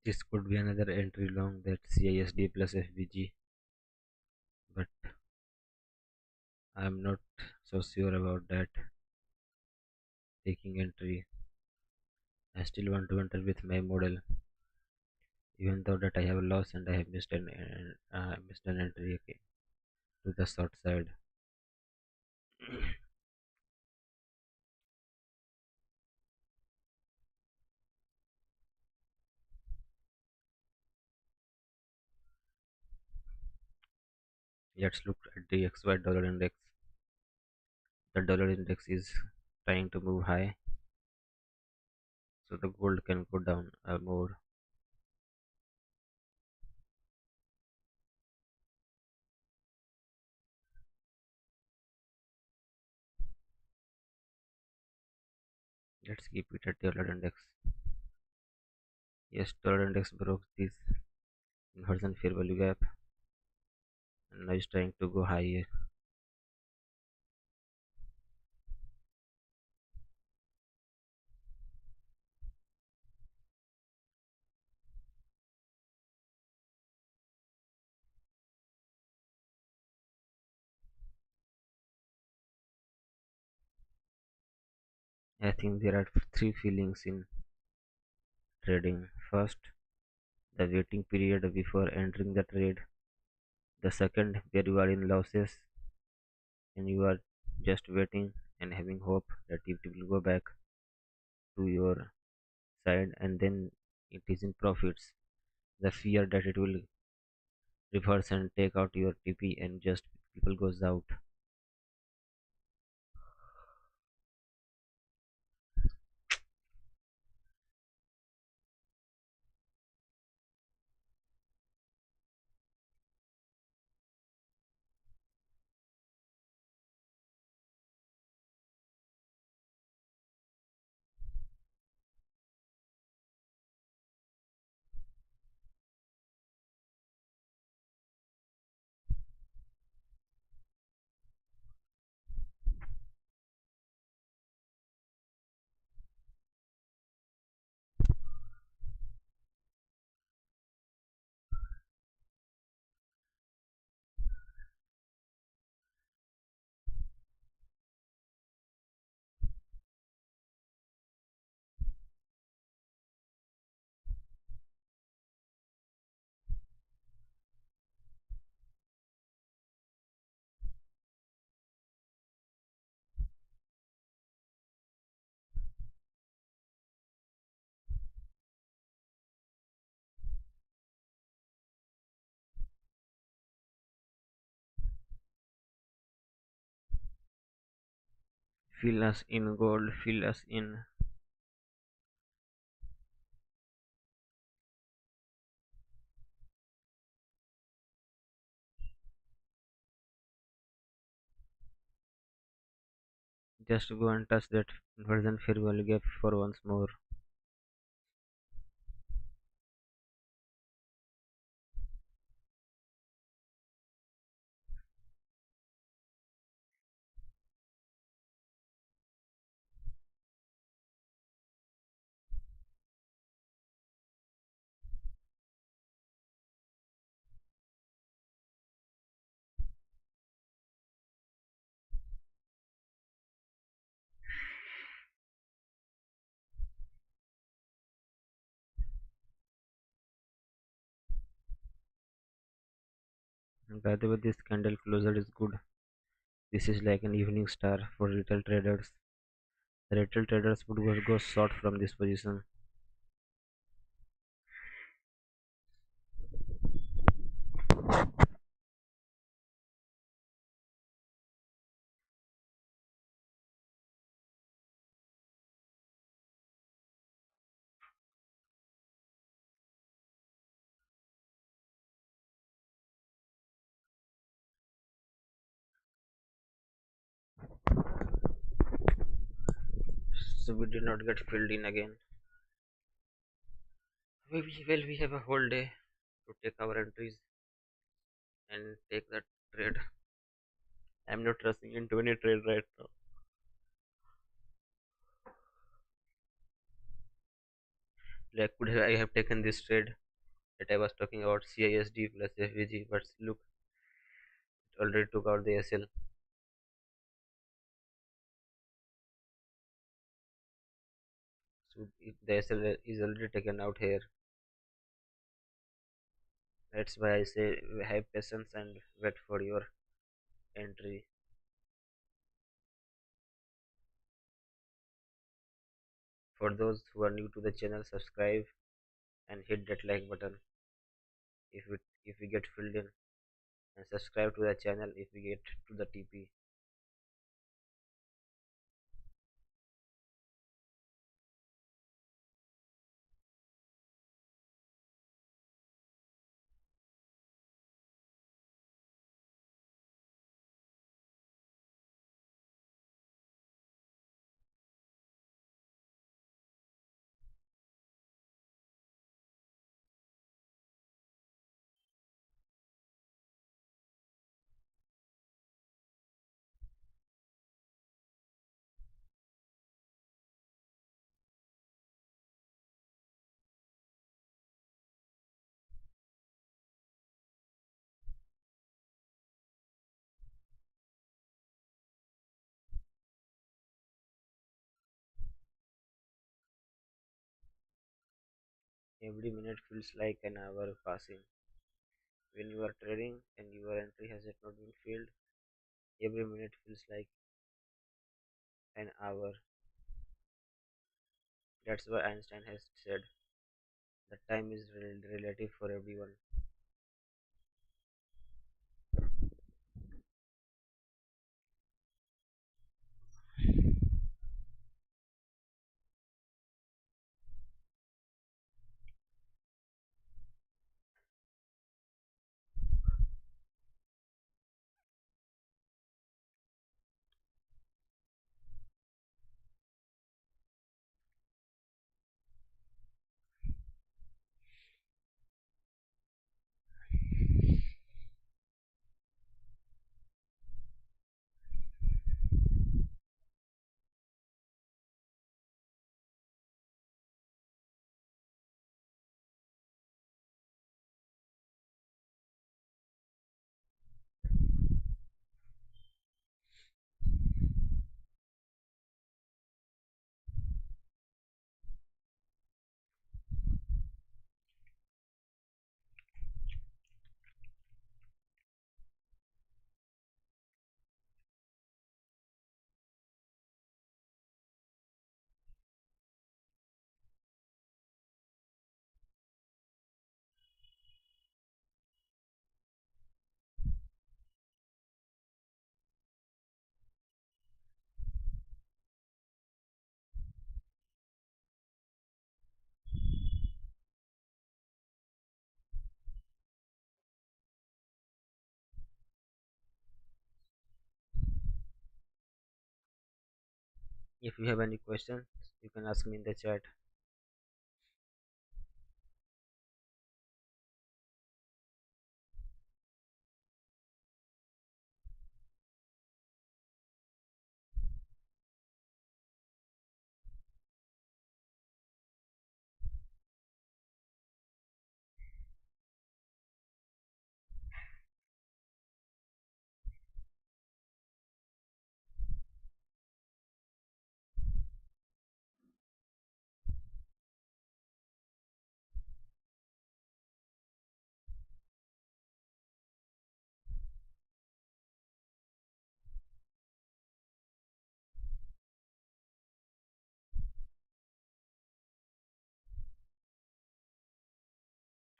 This could be another entry long that CISD plus FBG, but I'm not so sure about that taking entry. I still want to enter with my model, even though that I have a loss and I have missed an entry okay, to the short side. Let's look at the XY dollar index. The dollar index is trying to move high, so the gold can go down more. Let's keep it at dollar index. Yes, dollar index broke this inversion fair value gap and now is trying to go higher. I think there are three feelings in trading. First, the waiting period before entering the trade. The second, where you are in losses and you are just waiting and having hope that it will go back to your side, and then it is in profits. The fear that it will reverse and take out your TP and just people goes out. Fill us in gold, fill us in. Just go and touch that version farewell gap for once more. And by the way, this candle closer is good. This is like an evening star for retail traders. The retail traders would go short from this position. So we did not get filled in again. We have a whole day to take our entries and take that trade. I'm not rushing into any trade right now. Like could have, I have taken this trade that I was talking about CISD plus FVG, but look, it already took out the SL. So if the SL is already taken out here. That's why I say have patience and wait for your entry. For those who are new to the channel, subscribe and hit that like button if we get filled in, and subscribe to the channel if we get to the TP. Every minute feels like an hour passing. When you are trading and your entry has yet not been filled, every minute feels like an hour. That's why Einstein has said that time is relative for everyone. If you have any questions, you can ask me in the chat.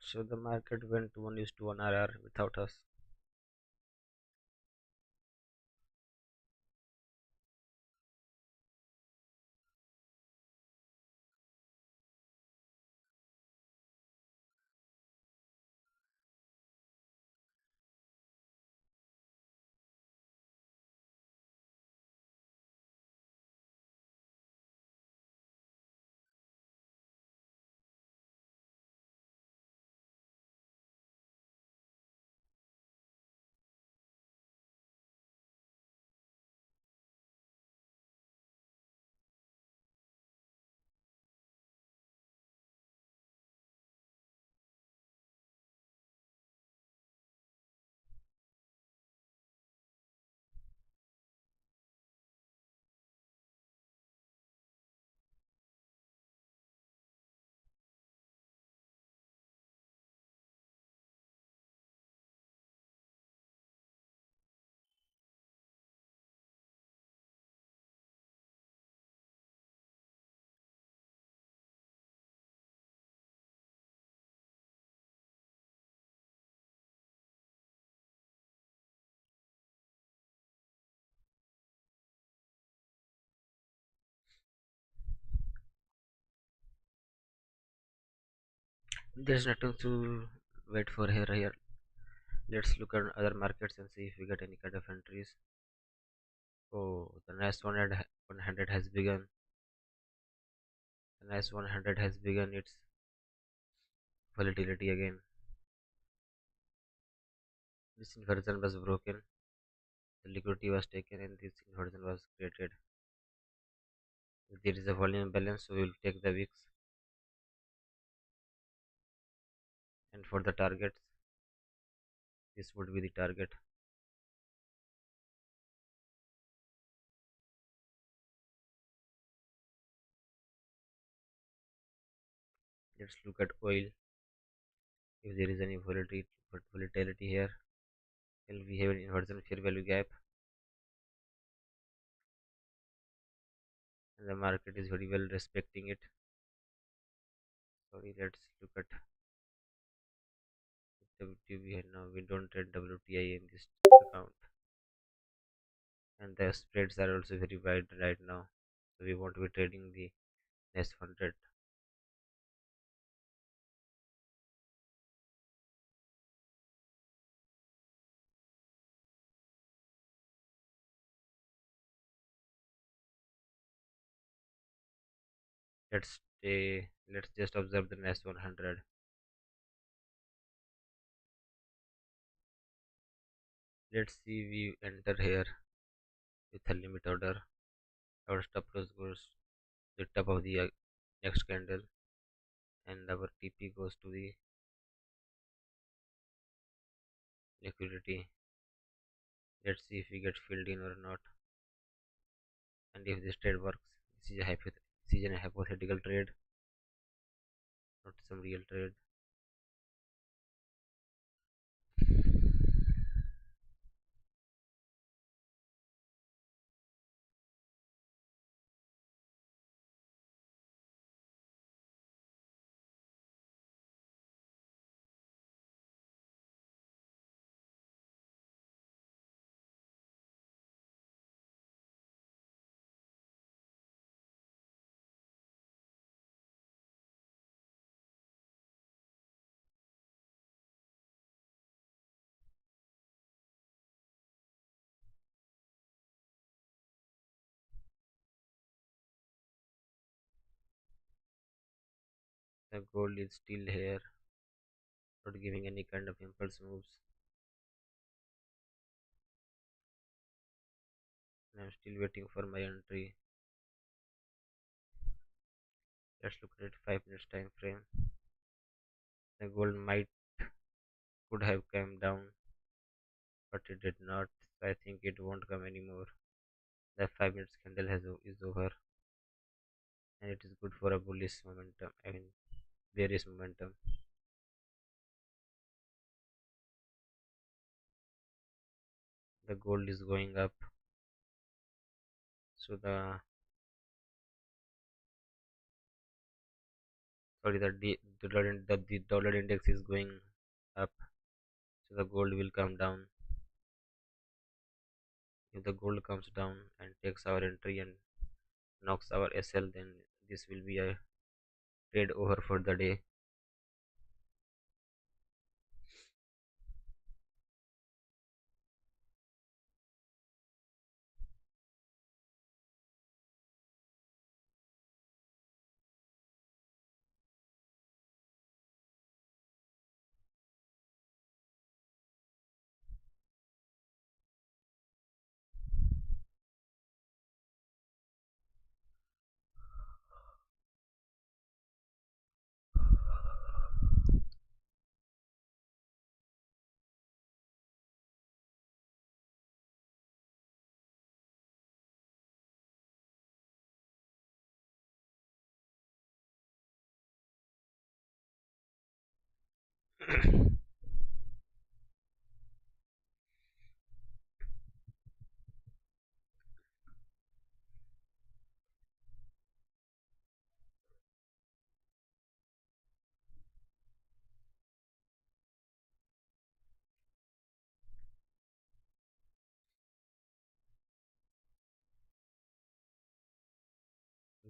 So the market went 1 is to 1 RR without us. There's nothing to wait for here. Let's look at other markets and see if we get any kind of entries. Oh, the next 100 has begun. The next 100 has begun its volatility again. This inversion was broken. The liquidity was taken and this inversion was created. If there is a volume balance, so we will take the wicks. And for the targets, this would be the target. Let's look at oil. If there is any volatility here, well, we have an inversion fair value gap, and the market is very well respecting it. Sorry, let's look at WTI now. We don't trade WTI in this account, and the spreads are also very wide right now. So we want to be trading the S100. Let's just observe the S100. Let's see, we enter here with a limit order. Our stop loss goes to the top of the next candle, and our TP goes to the liquidity. Let's see if we get filled in or not, and if this trade works. This is a hypothetical trade, not some real trade. The gold is still here, not giving any kind of impulse moves. And I'm still waiting for my entry. Let's look at it 5 minutes time frame. The gold might could have come down, but it did not. So I think it won't come anymore. The 5 minutes candle is over, and it is good for a bullish momentum. I mean, bearish momentum. The gold is going up, so the dollar index is going up, so the gold will come down. If the gold comes down and takes our entry and knocks our SL, then this will be a trade over for the day.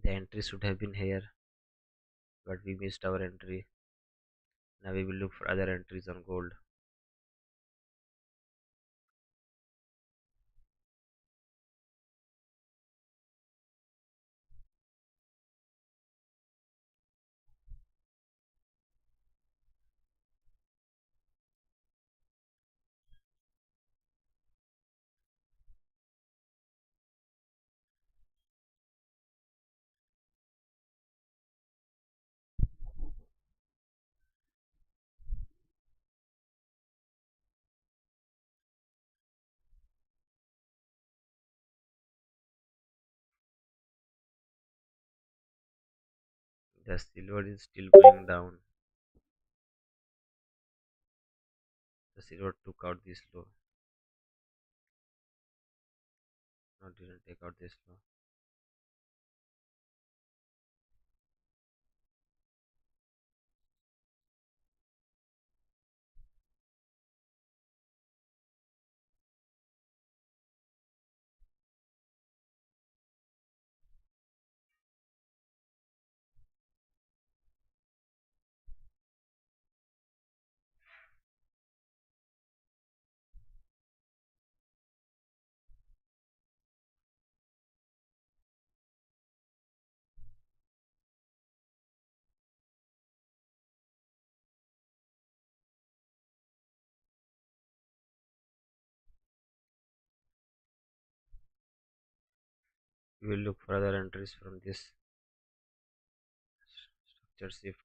The entry should have been here, but we missed our entry. Now we will look for other entries on gold. The silver is still going down. The silver took out this low. No, didn't take out this low. We will look for other entries from this structure shift.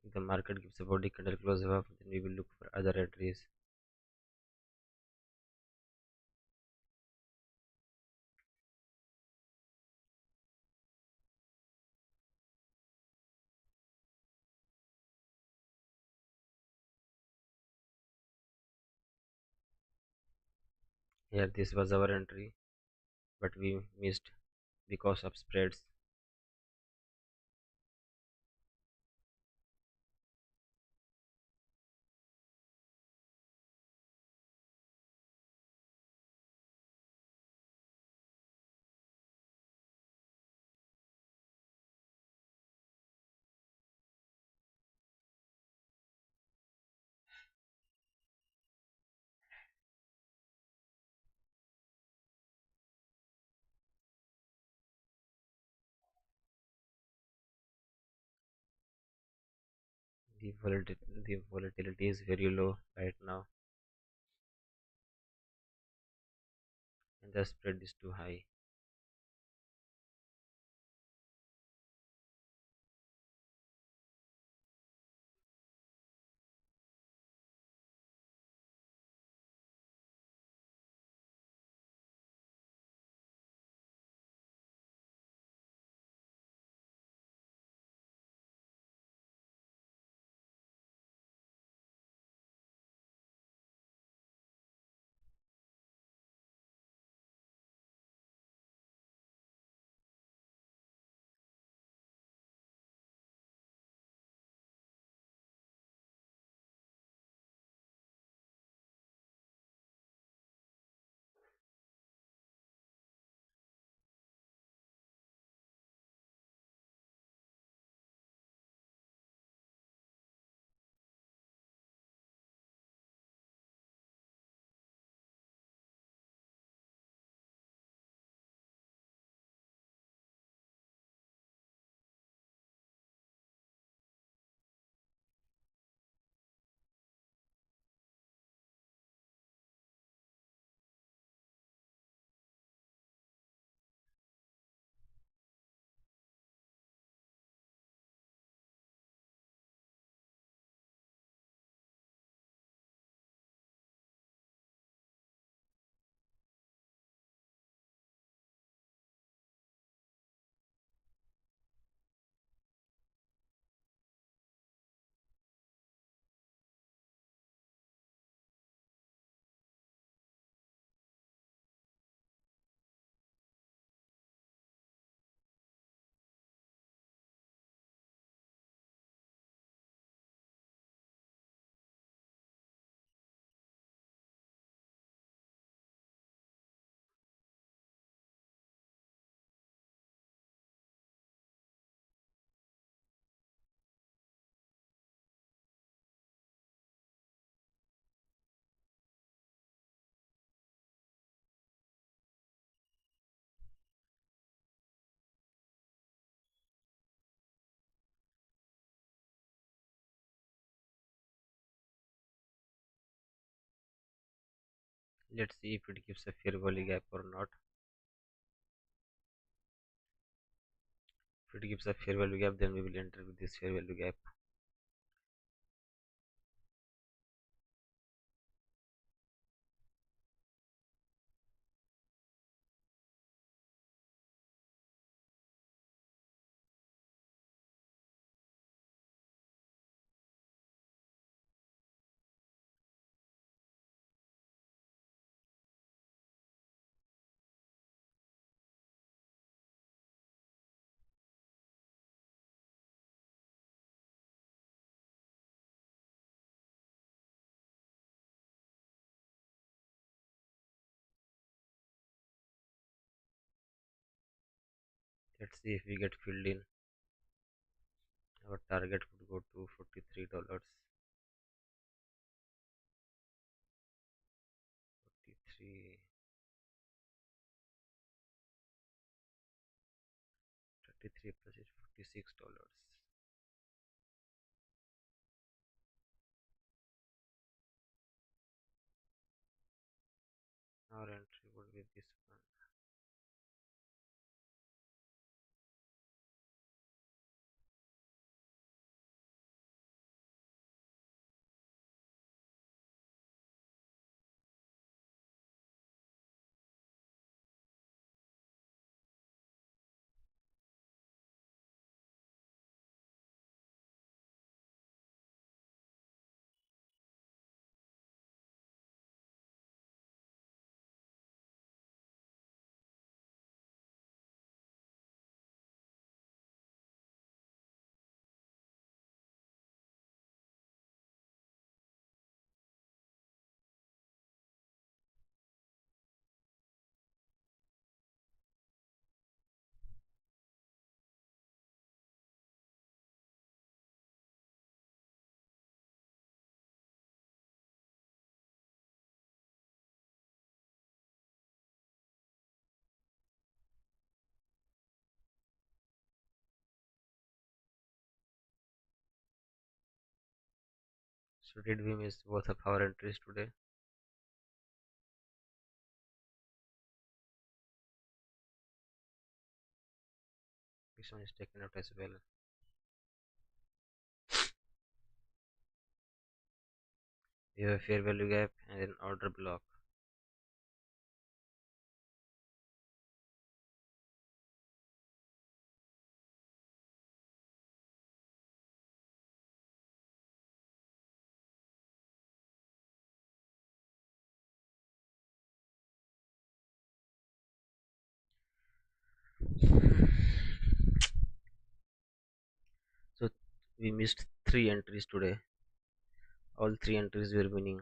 If the market gives a body candle close above, then we will look for other entries. Here, this was our entry, but we missed because of spreads. The volatility is very low right now, and the spread is too high. Let's see if it gives a fair value gap or not. If it gives a fair value gap, then we will enter with this fair value gap. Let's see if we get filled in. Our target would go to $43. 43, 33 plus is $46. Our entry would be this one. So did we miss both of our entries today? This one is taken out as well. We have a fair value gap and an order block. So we missed three entries today. All three entries were winning.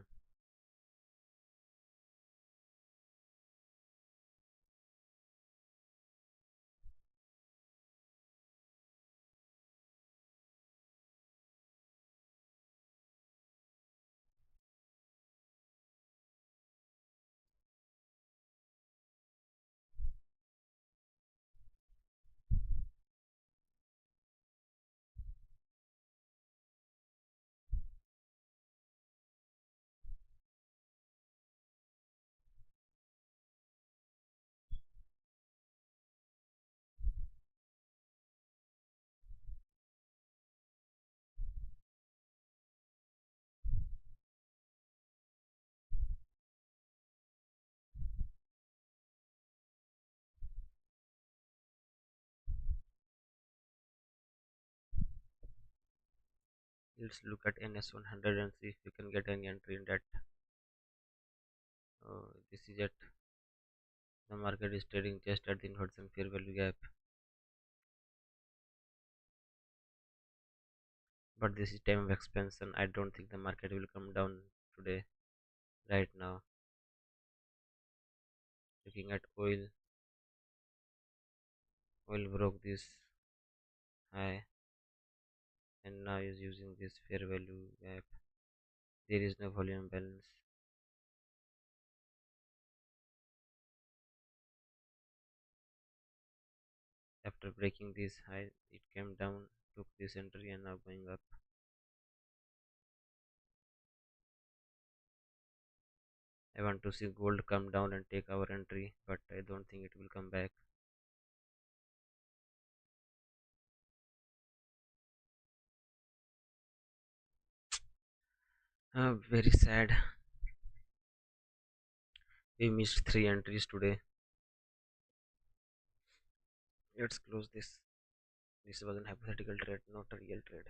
Let's look at NS100 and see if we can get any entry in that. This is it. The market is trading just at the inversion fair value gap. But this is time of expansion. I don't think the market will come down today, right now. Looking at oil, oil broke this high and now is using this fair value gap. There is no volume balance. After breaking this high, it came down, took this entry, and now going up. I want to see gold come down and take our entry, but I don't think it will come back. Very sad. We missed three entries today. Let's close this. This was an hypothetical trade, not a real trade.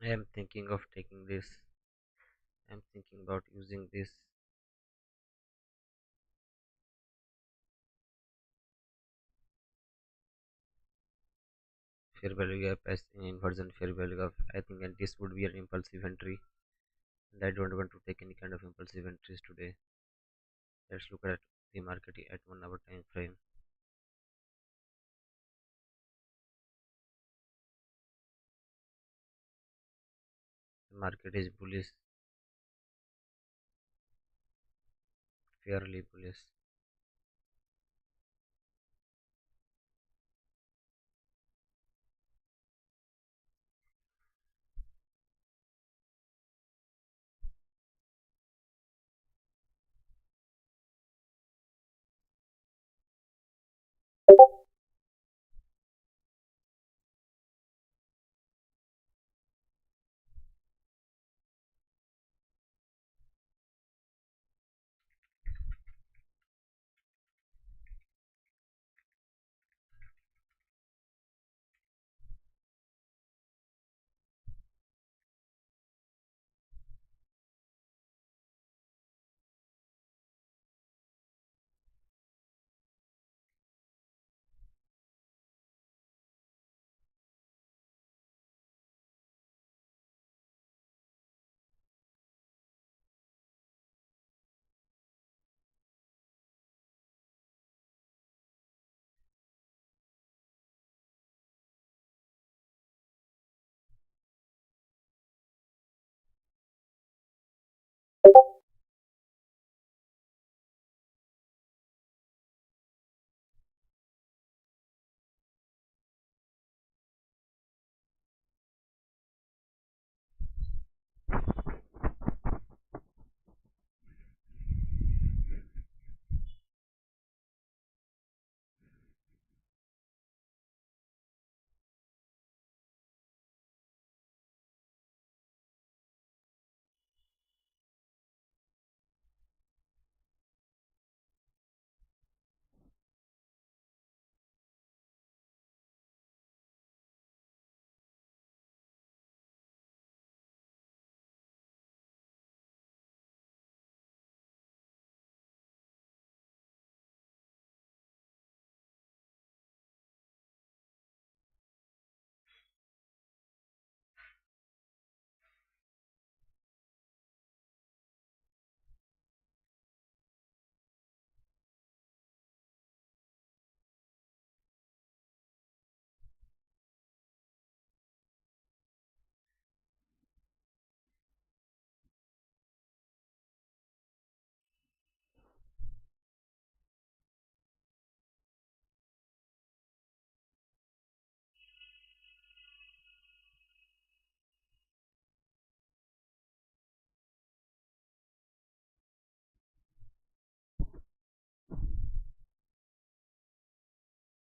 I am thinking of taking this. I'm thinking about using this fair value gap as an inversion fair value gap. I think and this would be an impulsive entry, and I don't want to take any kind of impulsive entries today. Let's look at the market at 1 hour time frame. The market is bullish, fairly bullish.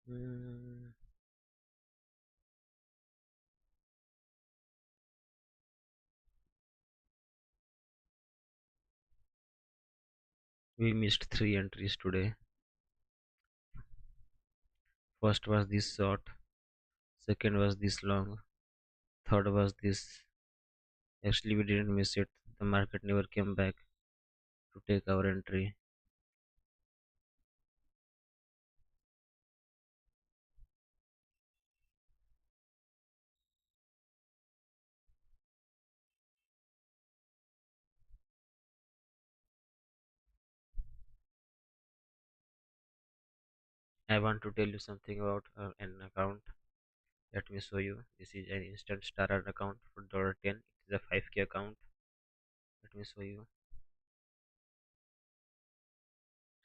Hmm, we missed three entries today. First was this short, second was this long, third was this. Actually, we didn't miss it. The market never came back to take our entry. I want to tell you something about an account. Let me show you. This is an instant star account for $10. It is a 5K account. Let me show you.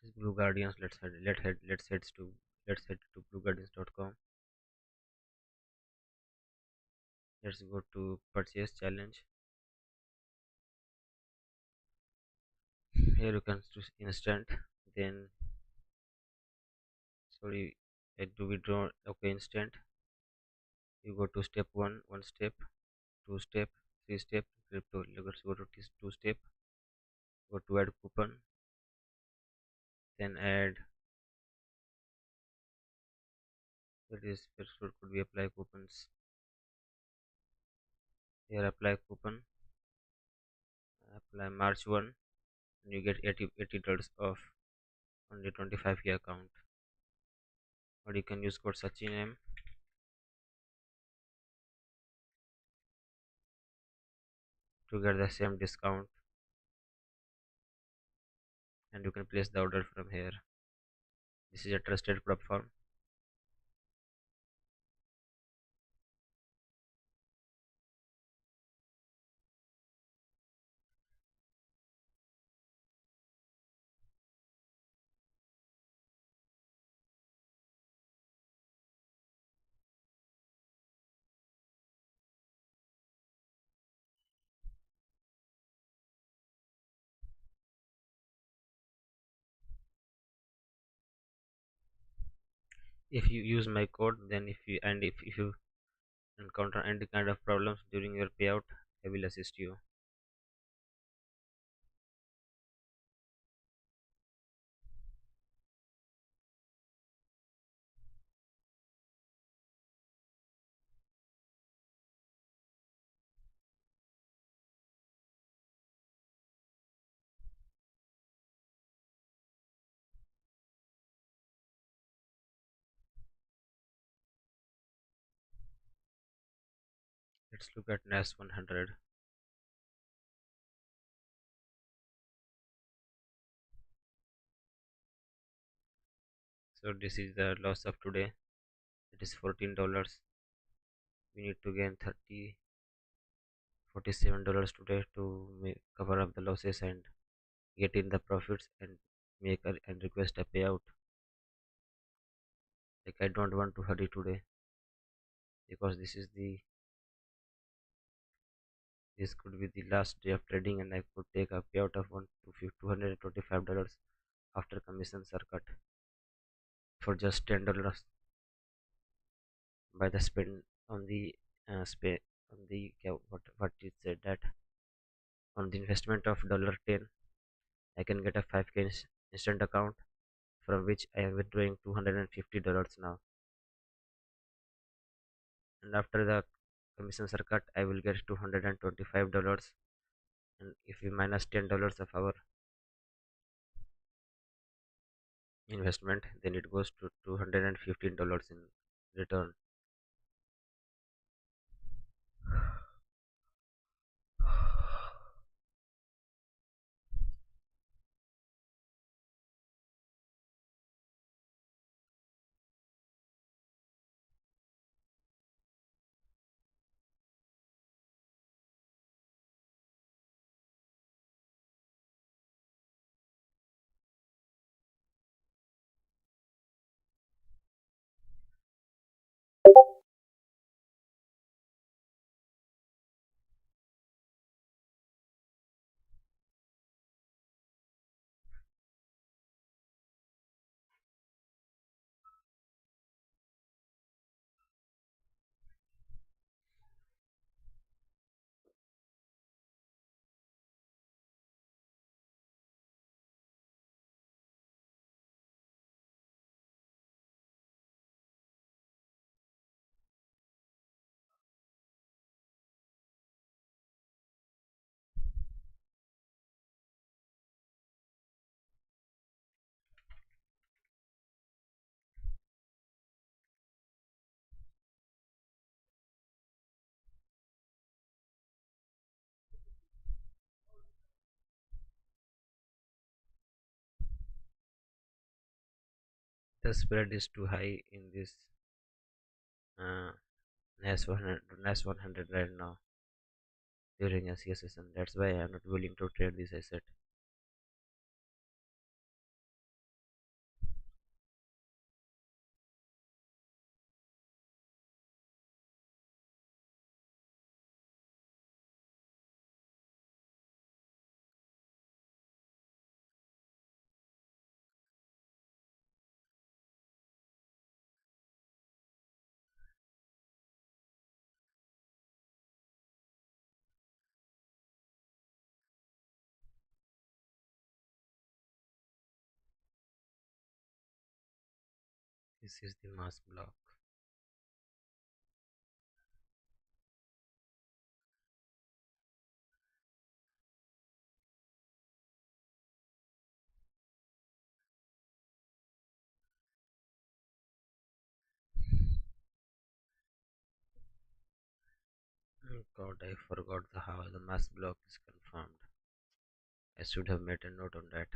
This is Blue Guardians. Let's head to blueguardians.com. Let's go to purchase challenge. Here you can choose instant. Then sorry, do withdraw. Okay, instant. You go to step one step, two step, three step. Crypto. Let's go to this two step. Go to add coupon. Then add. That is, first could be apply coupons. Here apply coupon, apply March 1, and you get $80 off on the 25K account. Or you can use code SachinM to get the same discount, and you can place the order from here. This is a trusted platform. If you use my code, then if you encounter any kind of problems during your payout, I will assist you. Let's look at NAS 100. So this is the loss of today. It is $14. We need to gain 47 dollars today to cover up the losses and get in the profits and and request a payout. Like, I don't want to hurry today because this could be the last day of trading, and I could take a payout of $225 after commissions are cut for just $10 by the spend on the on the what it said that on the investment of $10. I can get a 5K instant account from which I am withdrawing $250 now. And after the commissions are cut, I will get $225. And if we minus $10 of our investment, then it goes to $215 in return. The spread is too high in this uh, NAS 100 right now during a CSS, and that's why I am not willing to trade this asset. This is the mass block. God, I forgot how the mass block is confirmed. I should have made a note on that.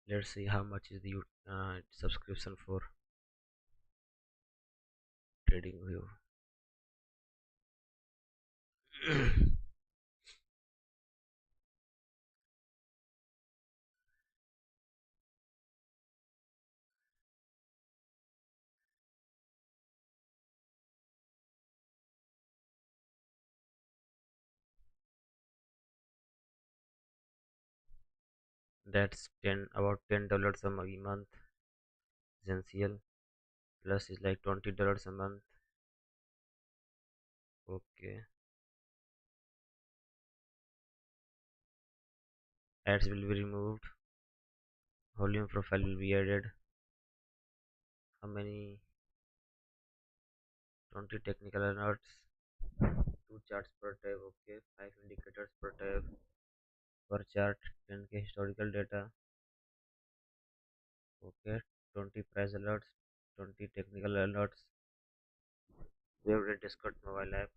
Let's see how much is the subscription for trading view. That's about $10 a month essential. Plus is like $20 a month. Okay. Ads will be removed. Volume profile will be added. How many? 20 technical alerts. Two charts per tab. Okay. Five indicators per tab. Per chart. 10K historical data. Okay. 20 price alerts. 20 technical alerts. We have the Discord mobile app.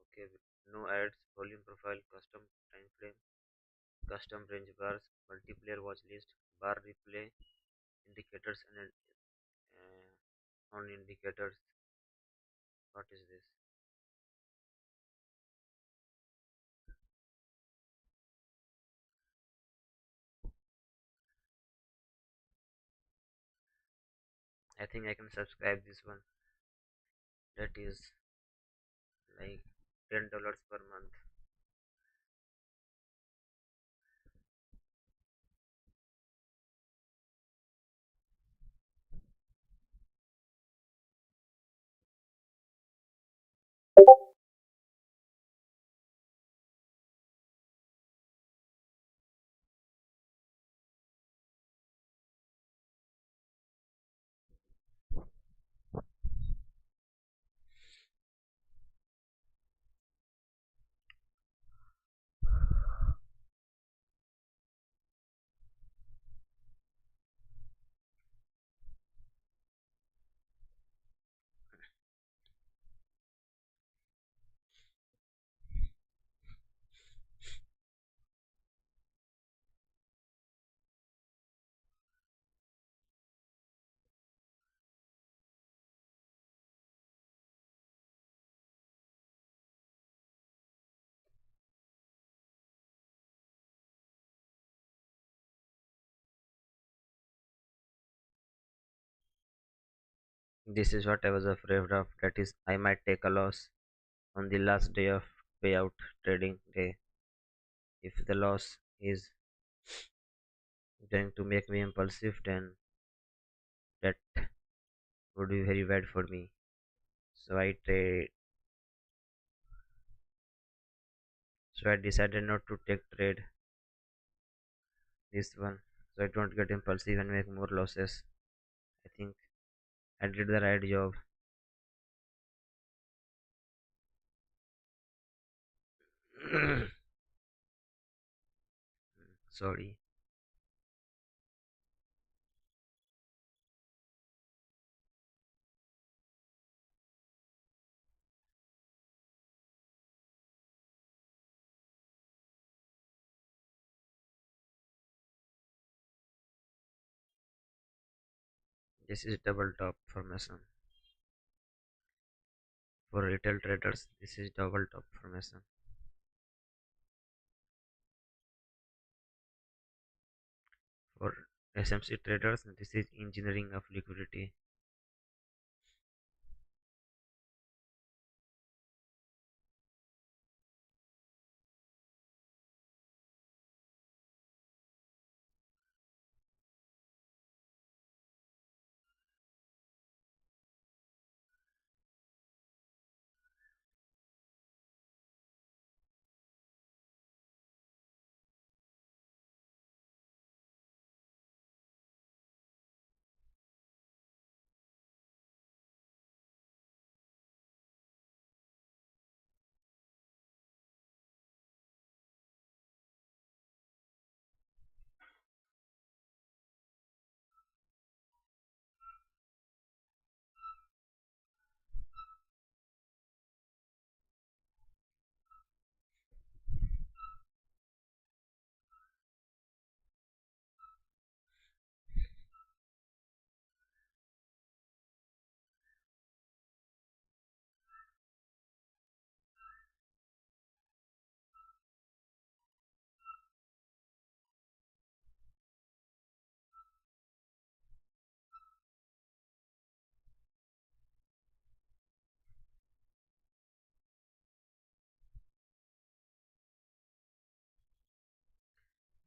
Okay. No ads. Volume profile. Custom time frame. Custom range bars. Multiplayer watch list. Bar replay. Indicators and on indicators. What is this? I think I can subscribe this one. That is like $10 per month. This is what I was afraid of. That is, I might take a loss on the last day of payout trading day. If the loss is going to make me impulsive, then that would be very bad for me. So I decided not to take trade this one, so I don't get impulsive and make more losses. I think I did the right job. Sorry. This is double top formation. For retail traders, this is double top formation. For SMC traders, this is engineering of liquidity.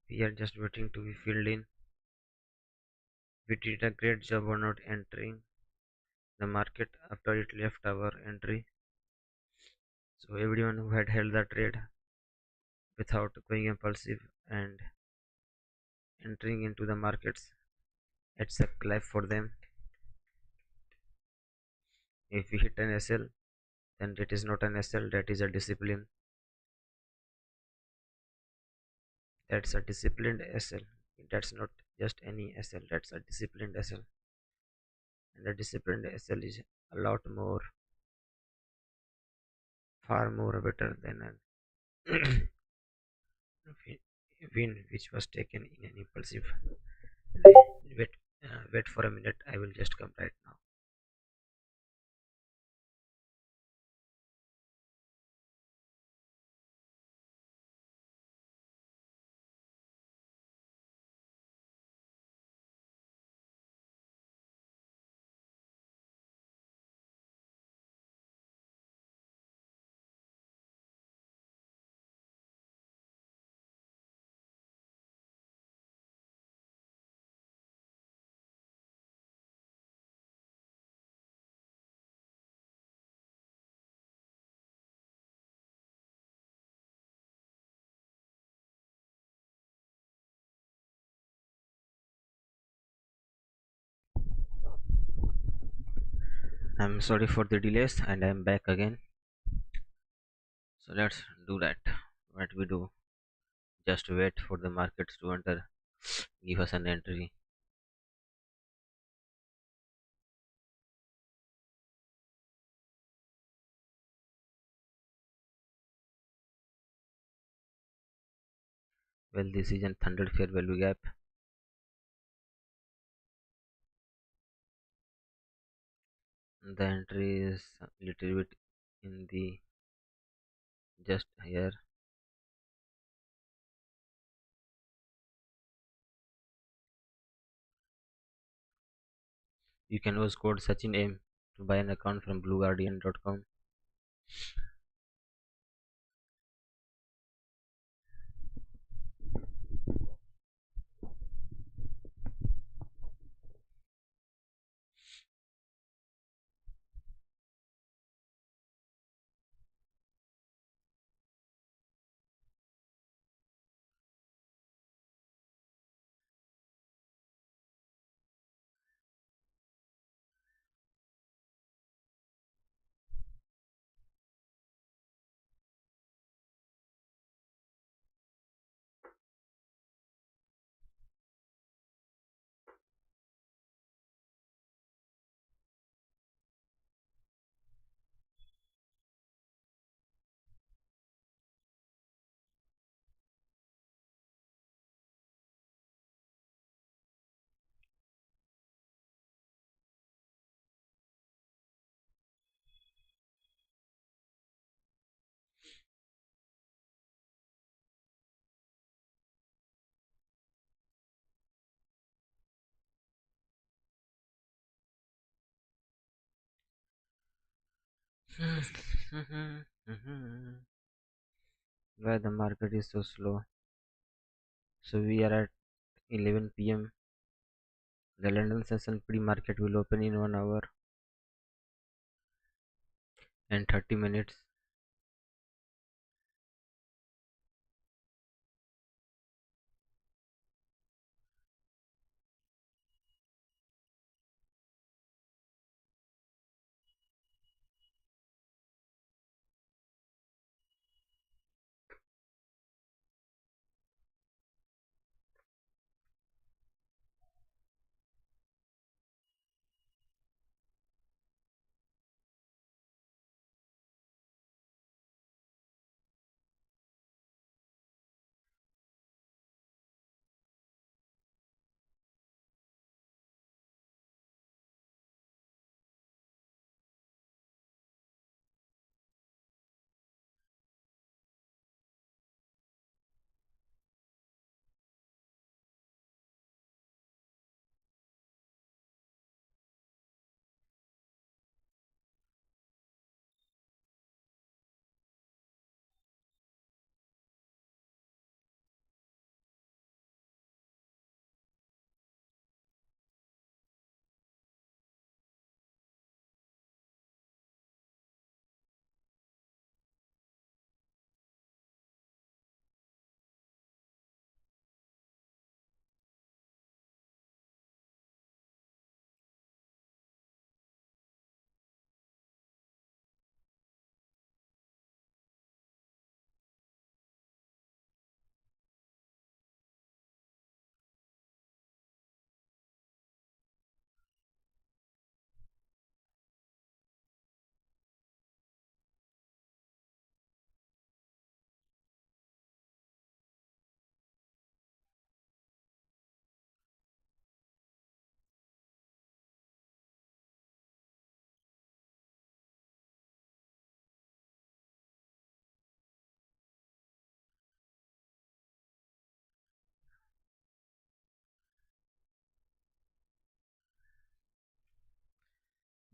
We are just waiting to be filled in. We did a great job on not entering the market after it left our entry. So everyone who had held the trade without going impulsive and entering into the markets, it's a clap for them. If we hit an SL, then that is not an SL, that is a discipline. That's a disciplined SL. That's not just any SL, that's a disciplined SL. And a disciplined SL is a lot more, far more better than an win which was taken in an impulsive way. Wait for a minute, I will just come right now. I'm sorry for the delays and I'm back again. So let's do that. What we do, just wait for the markets to enter, give us an entry. Well, this is an thundered fair value gap. The entry is a little bit in the just here. You can use code SachinM to buy an account from blueguardian.com. Why the market is so slow? So we are at 11 p.m. The London session pre-market will open in 1 hour and 30 minutes.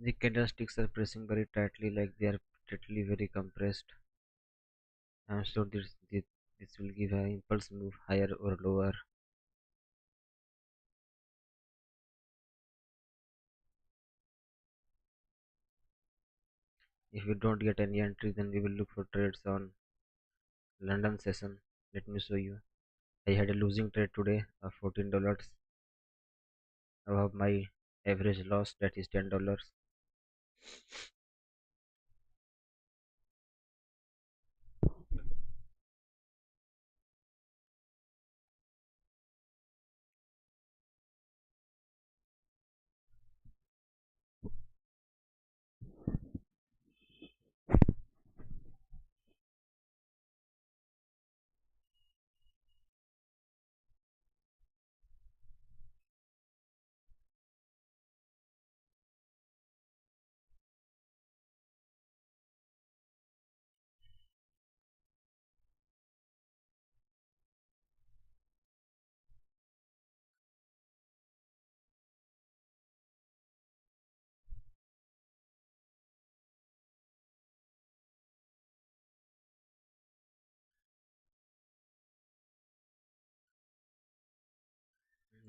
The candlesticks are pressing very tightly, like they are tightly very compressed. I'm sure this will give an impulse move higher or lower. If we don't get any entry, then we will look for trades on London session. Let me show you. I had a losing trade today of $14 above my average loss, that is $10.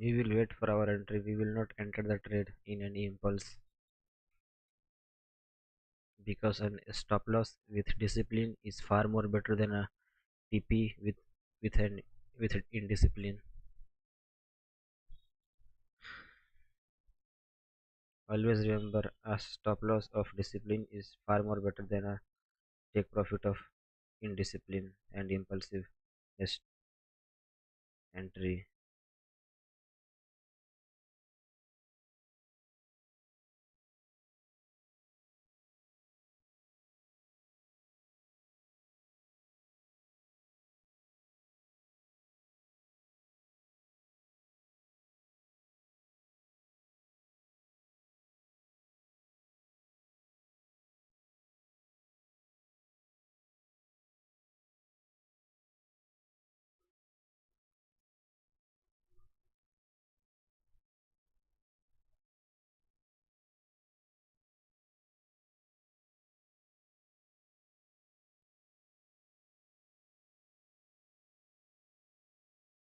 We will wait for our entry. We will not enter the trade in any impulse, because a stop loss with discipline is far more better than a TP with an with an indiscipline. Always remember, a stop loss of discipline is far more better than a take profit of indiscipline and impulsive entry.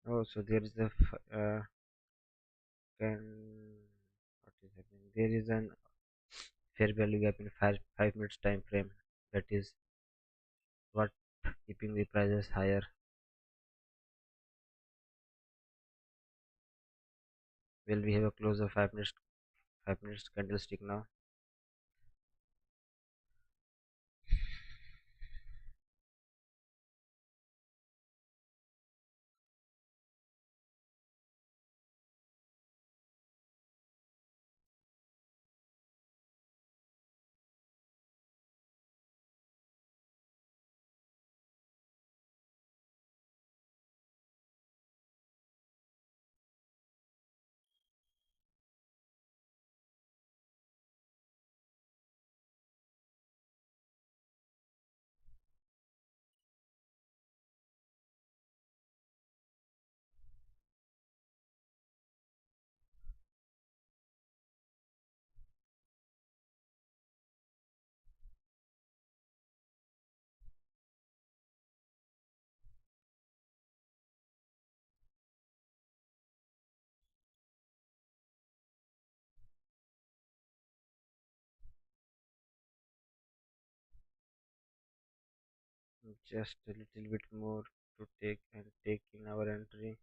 Oh, so there is can what is happening? There is an fair value gap in 5 minutes time frame. That is what keeping the prices higher. Will we have a close of 5 minutes candlestick now? Just a little bit more to take and take in our entry.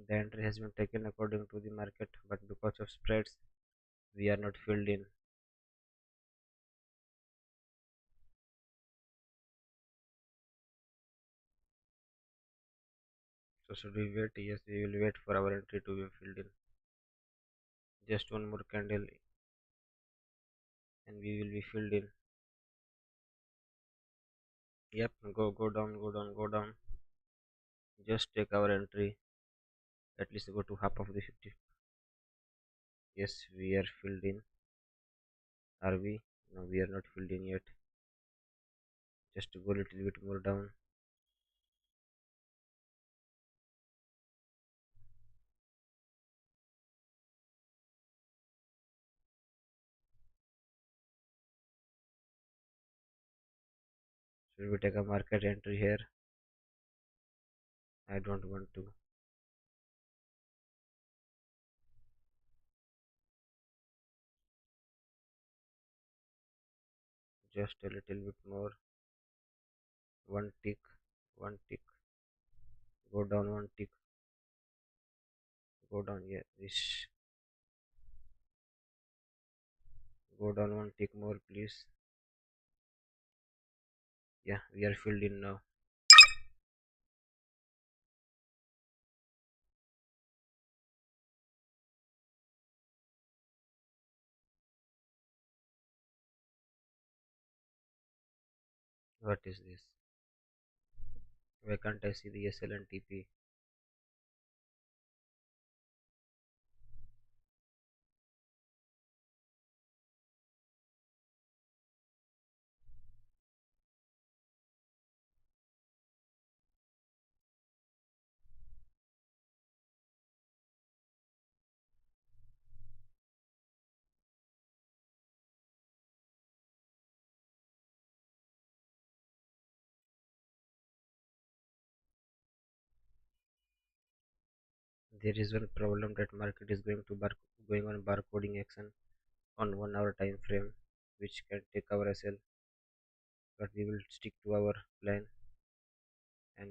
The entry has been taken according to the market, but because of spreads, we are not filled in. So should we wait? Yes, we will wait for our entry to be filled in. Just one more candle and we will be filled in. Yep, go down, go down, go down. Just take our entry. At least go to half of the 50. Yes, we are filled in. Are we? No, we are not filled in yet. Just go a little bit more down. Should we take a market entry here? I don't want to. Just a little bit more. One tick, one tick. Go down one tick. Go down. Yeah, this. Go down one tick more, please. Yeah, we are filled in now. What is this? Why can't I see the SL and TP? There is one problem that market is going on barcoding action on 1 hour time frame, which can take our SL, but we will stick to our plan and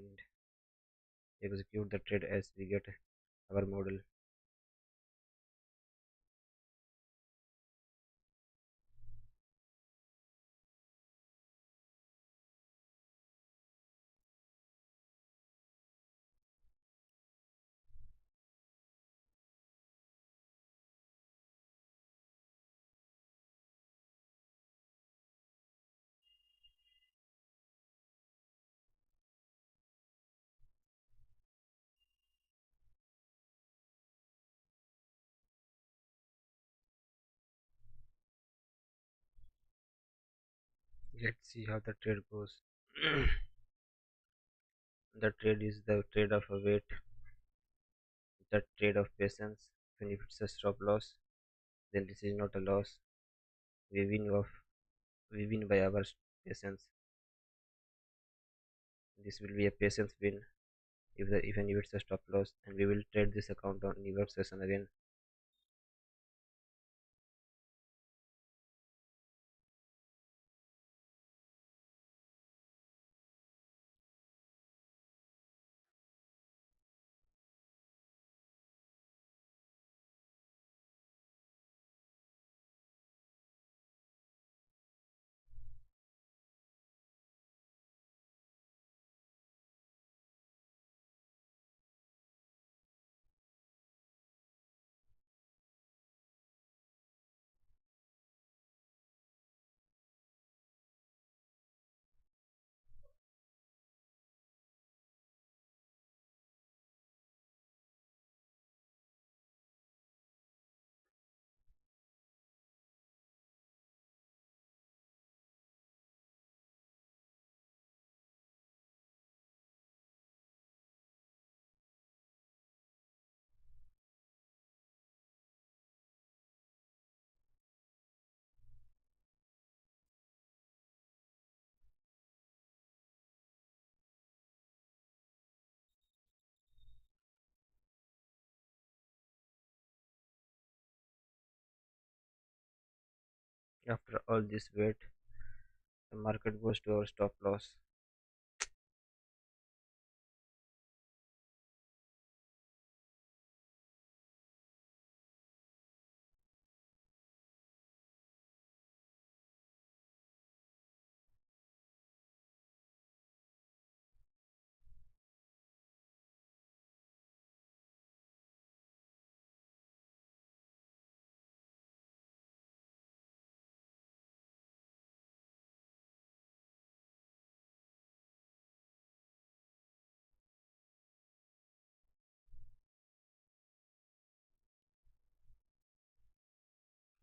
execute the trade as we get our model. Let's see how the trade goes. The trade is the trade of a wait, the trade of patience. Even if it's a stop loss, then this is not a loss. We win of we win by our patience. This will be a patience win if the even if it's a stop loss, and we will trade this account on New York session again. After all this wait, the market goes to our stop loss.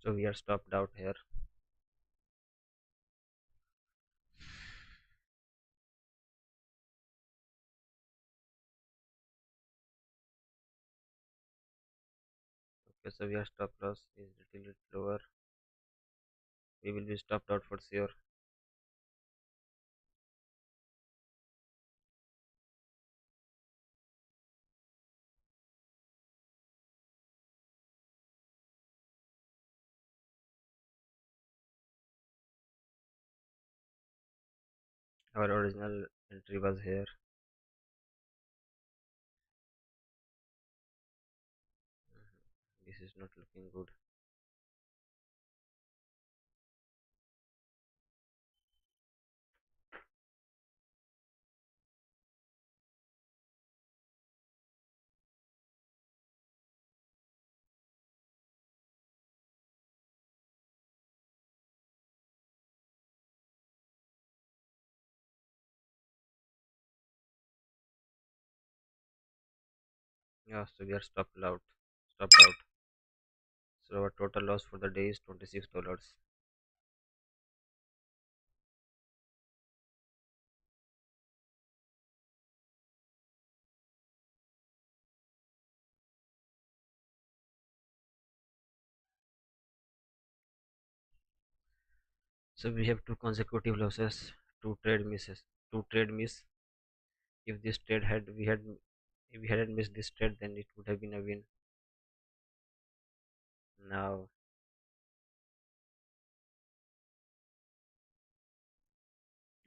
So we are stopped out here. Okay, so we are stop loss is little bit lower. We will be stopped out for sure. Our original entry was here. This is not looking good. Yeah, so we are stopped out. Stopped out. So our total loss for the day is $26. So we have two consecutive losses, two trade misses, two trade miss. If this trade had we had if we hadn't missed this trade, then it would have been a win. Now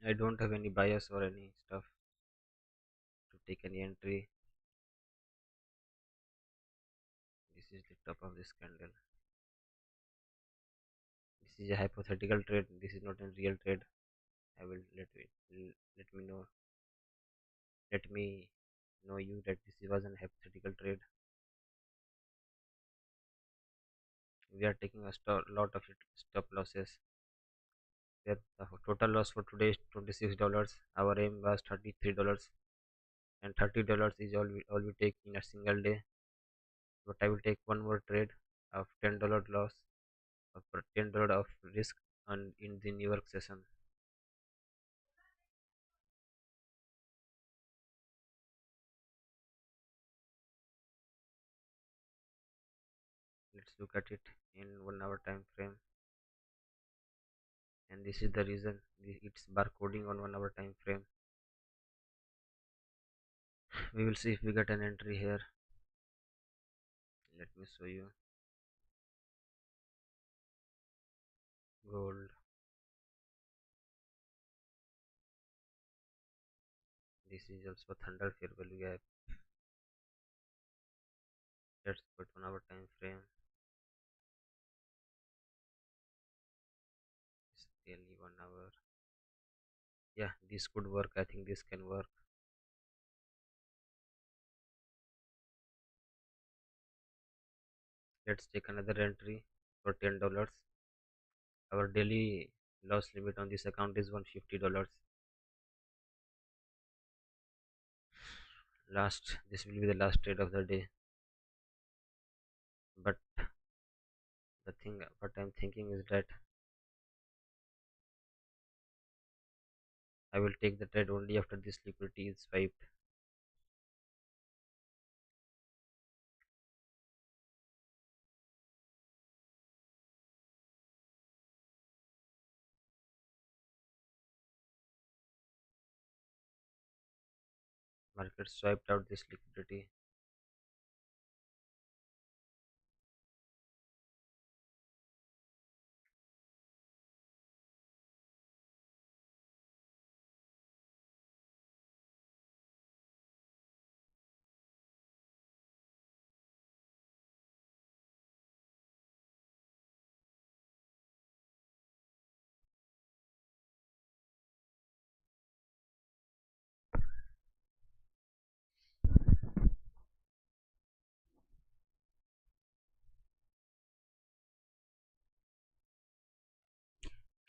I don't have any bias or any stuff to take any entry. This is the top of this candle. This is a hypothetical trade. This is not a real trade. I will let me know. Let me know you that this was an hypothetical trade. We are taking a lot of stop losses. That the total loss for today is $26. Our aim was $33, and $30 is all we take in a single day. But I will take one more trade of $10 loss of $10 of risk on in the New York session. Let's look at it in 1 hour time frame, and this is the reason it's barcoding on 1 hour time frame. We will see if we get an entry here. Let me show you. Gold. This is also thunder fair value gap. Let's put 1 hour time frame. It's really 1 hour. Yeah, this could work. I think this can work. Let's take another entry for $10. Our daily loss limit on this account is $150. Last, this will be the last trade of the day. But the thing, what I'm thinking is that I will take the trade only after this liquidity is swiped. Market swiped out this liquidity.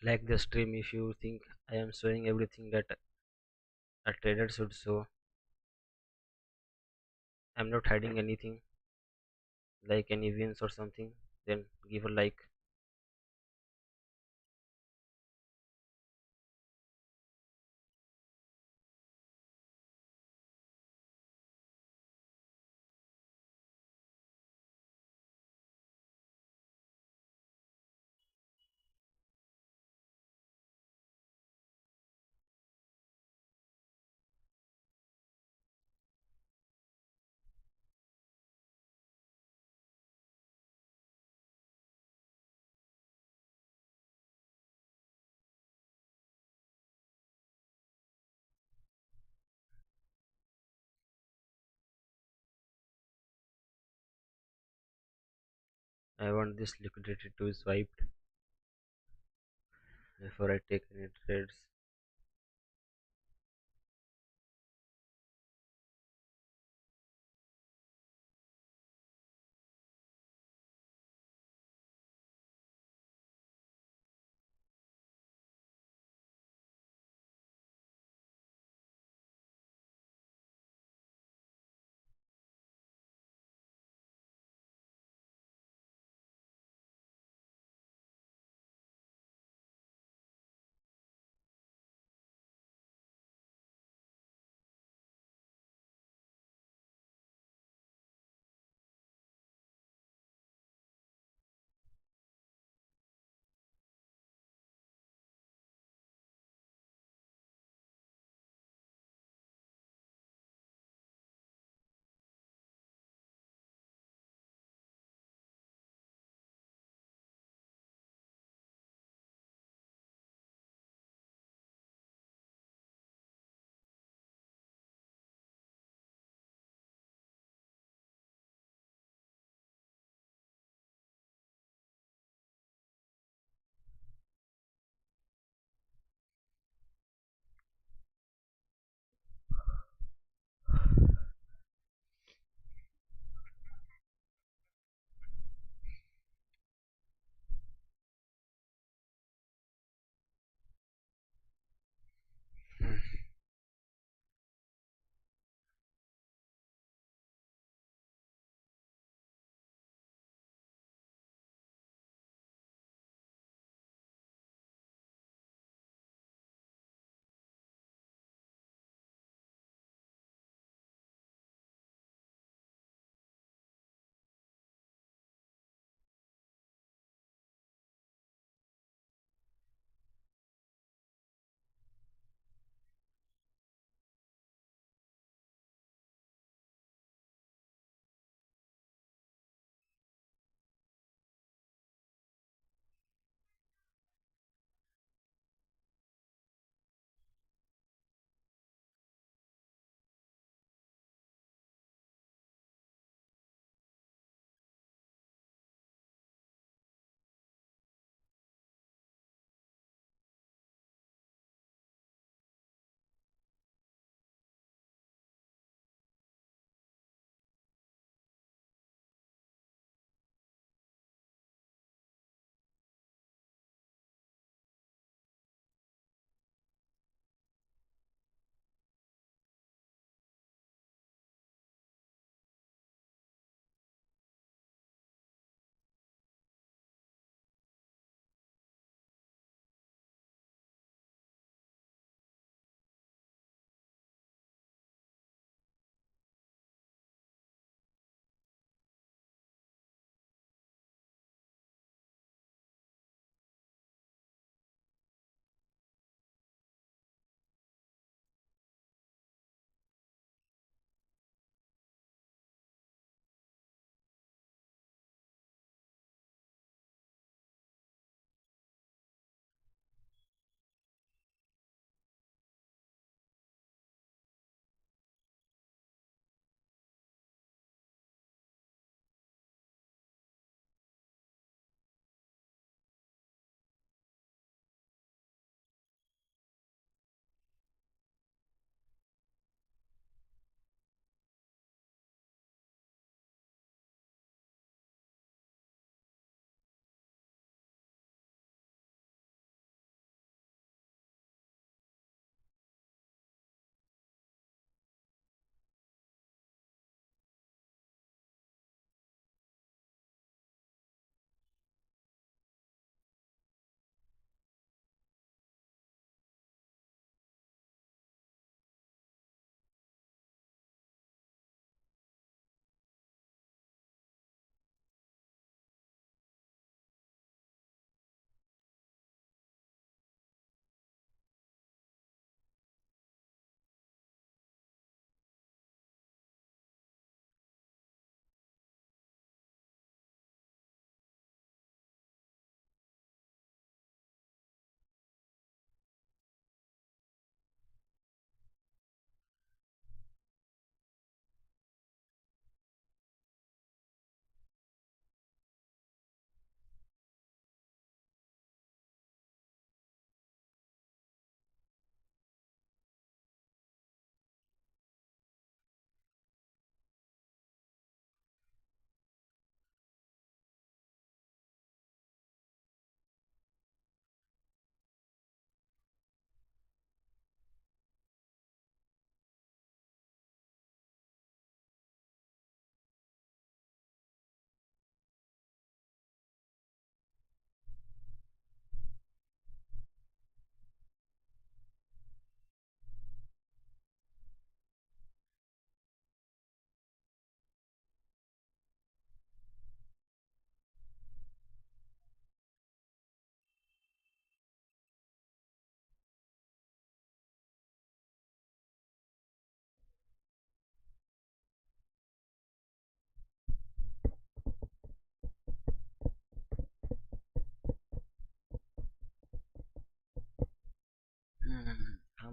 Like the stream, if you think I am showing everything that a trader should show, I'm not hiding anything like any wins or something, then give a like. I want this liquidity to be swiped before I take any trades.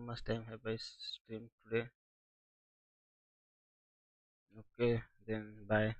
much time have I streamed today? Okay, then bye.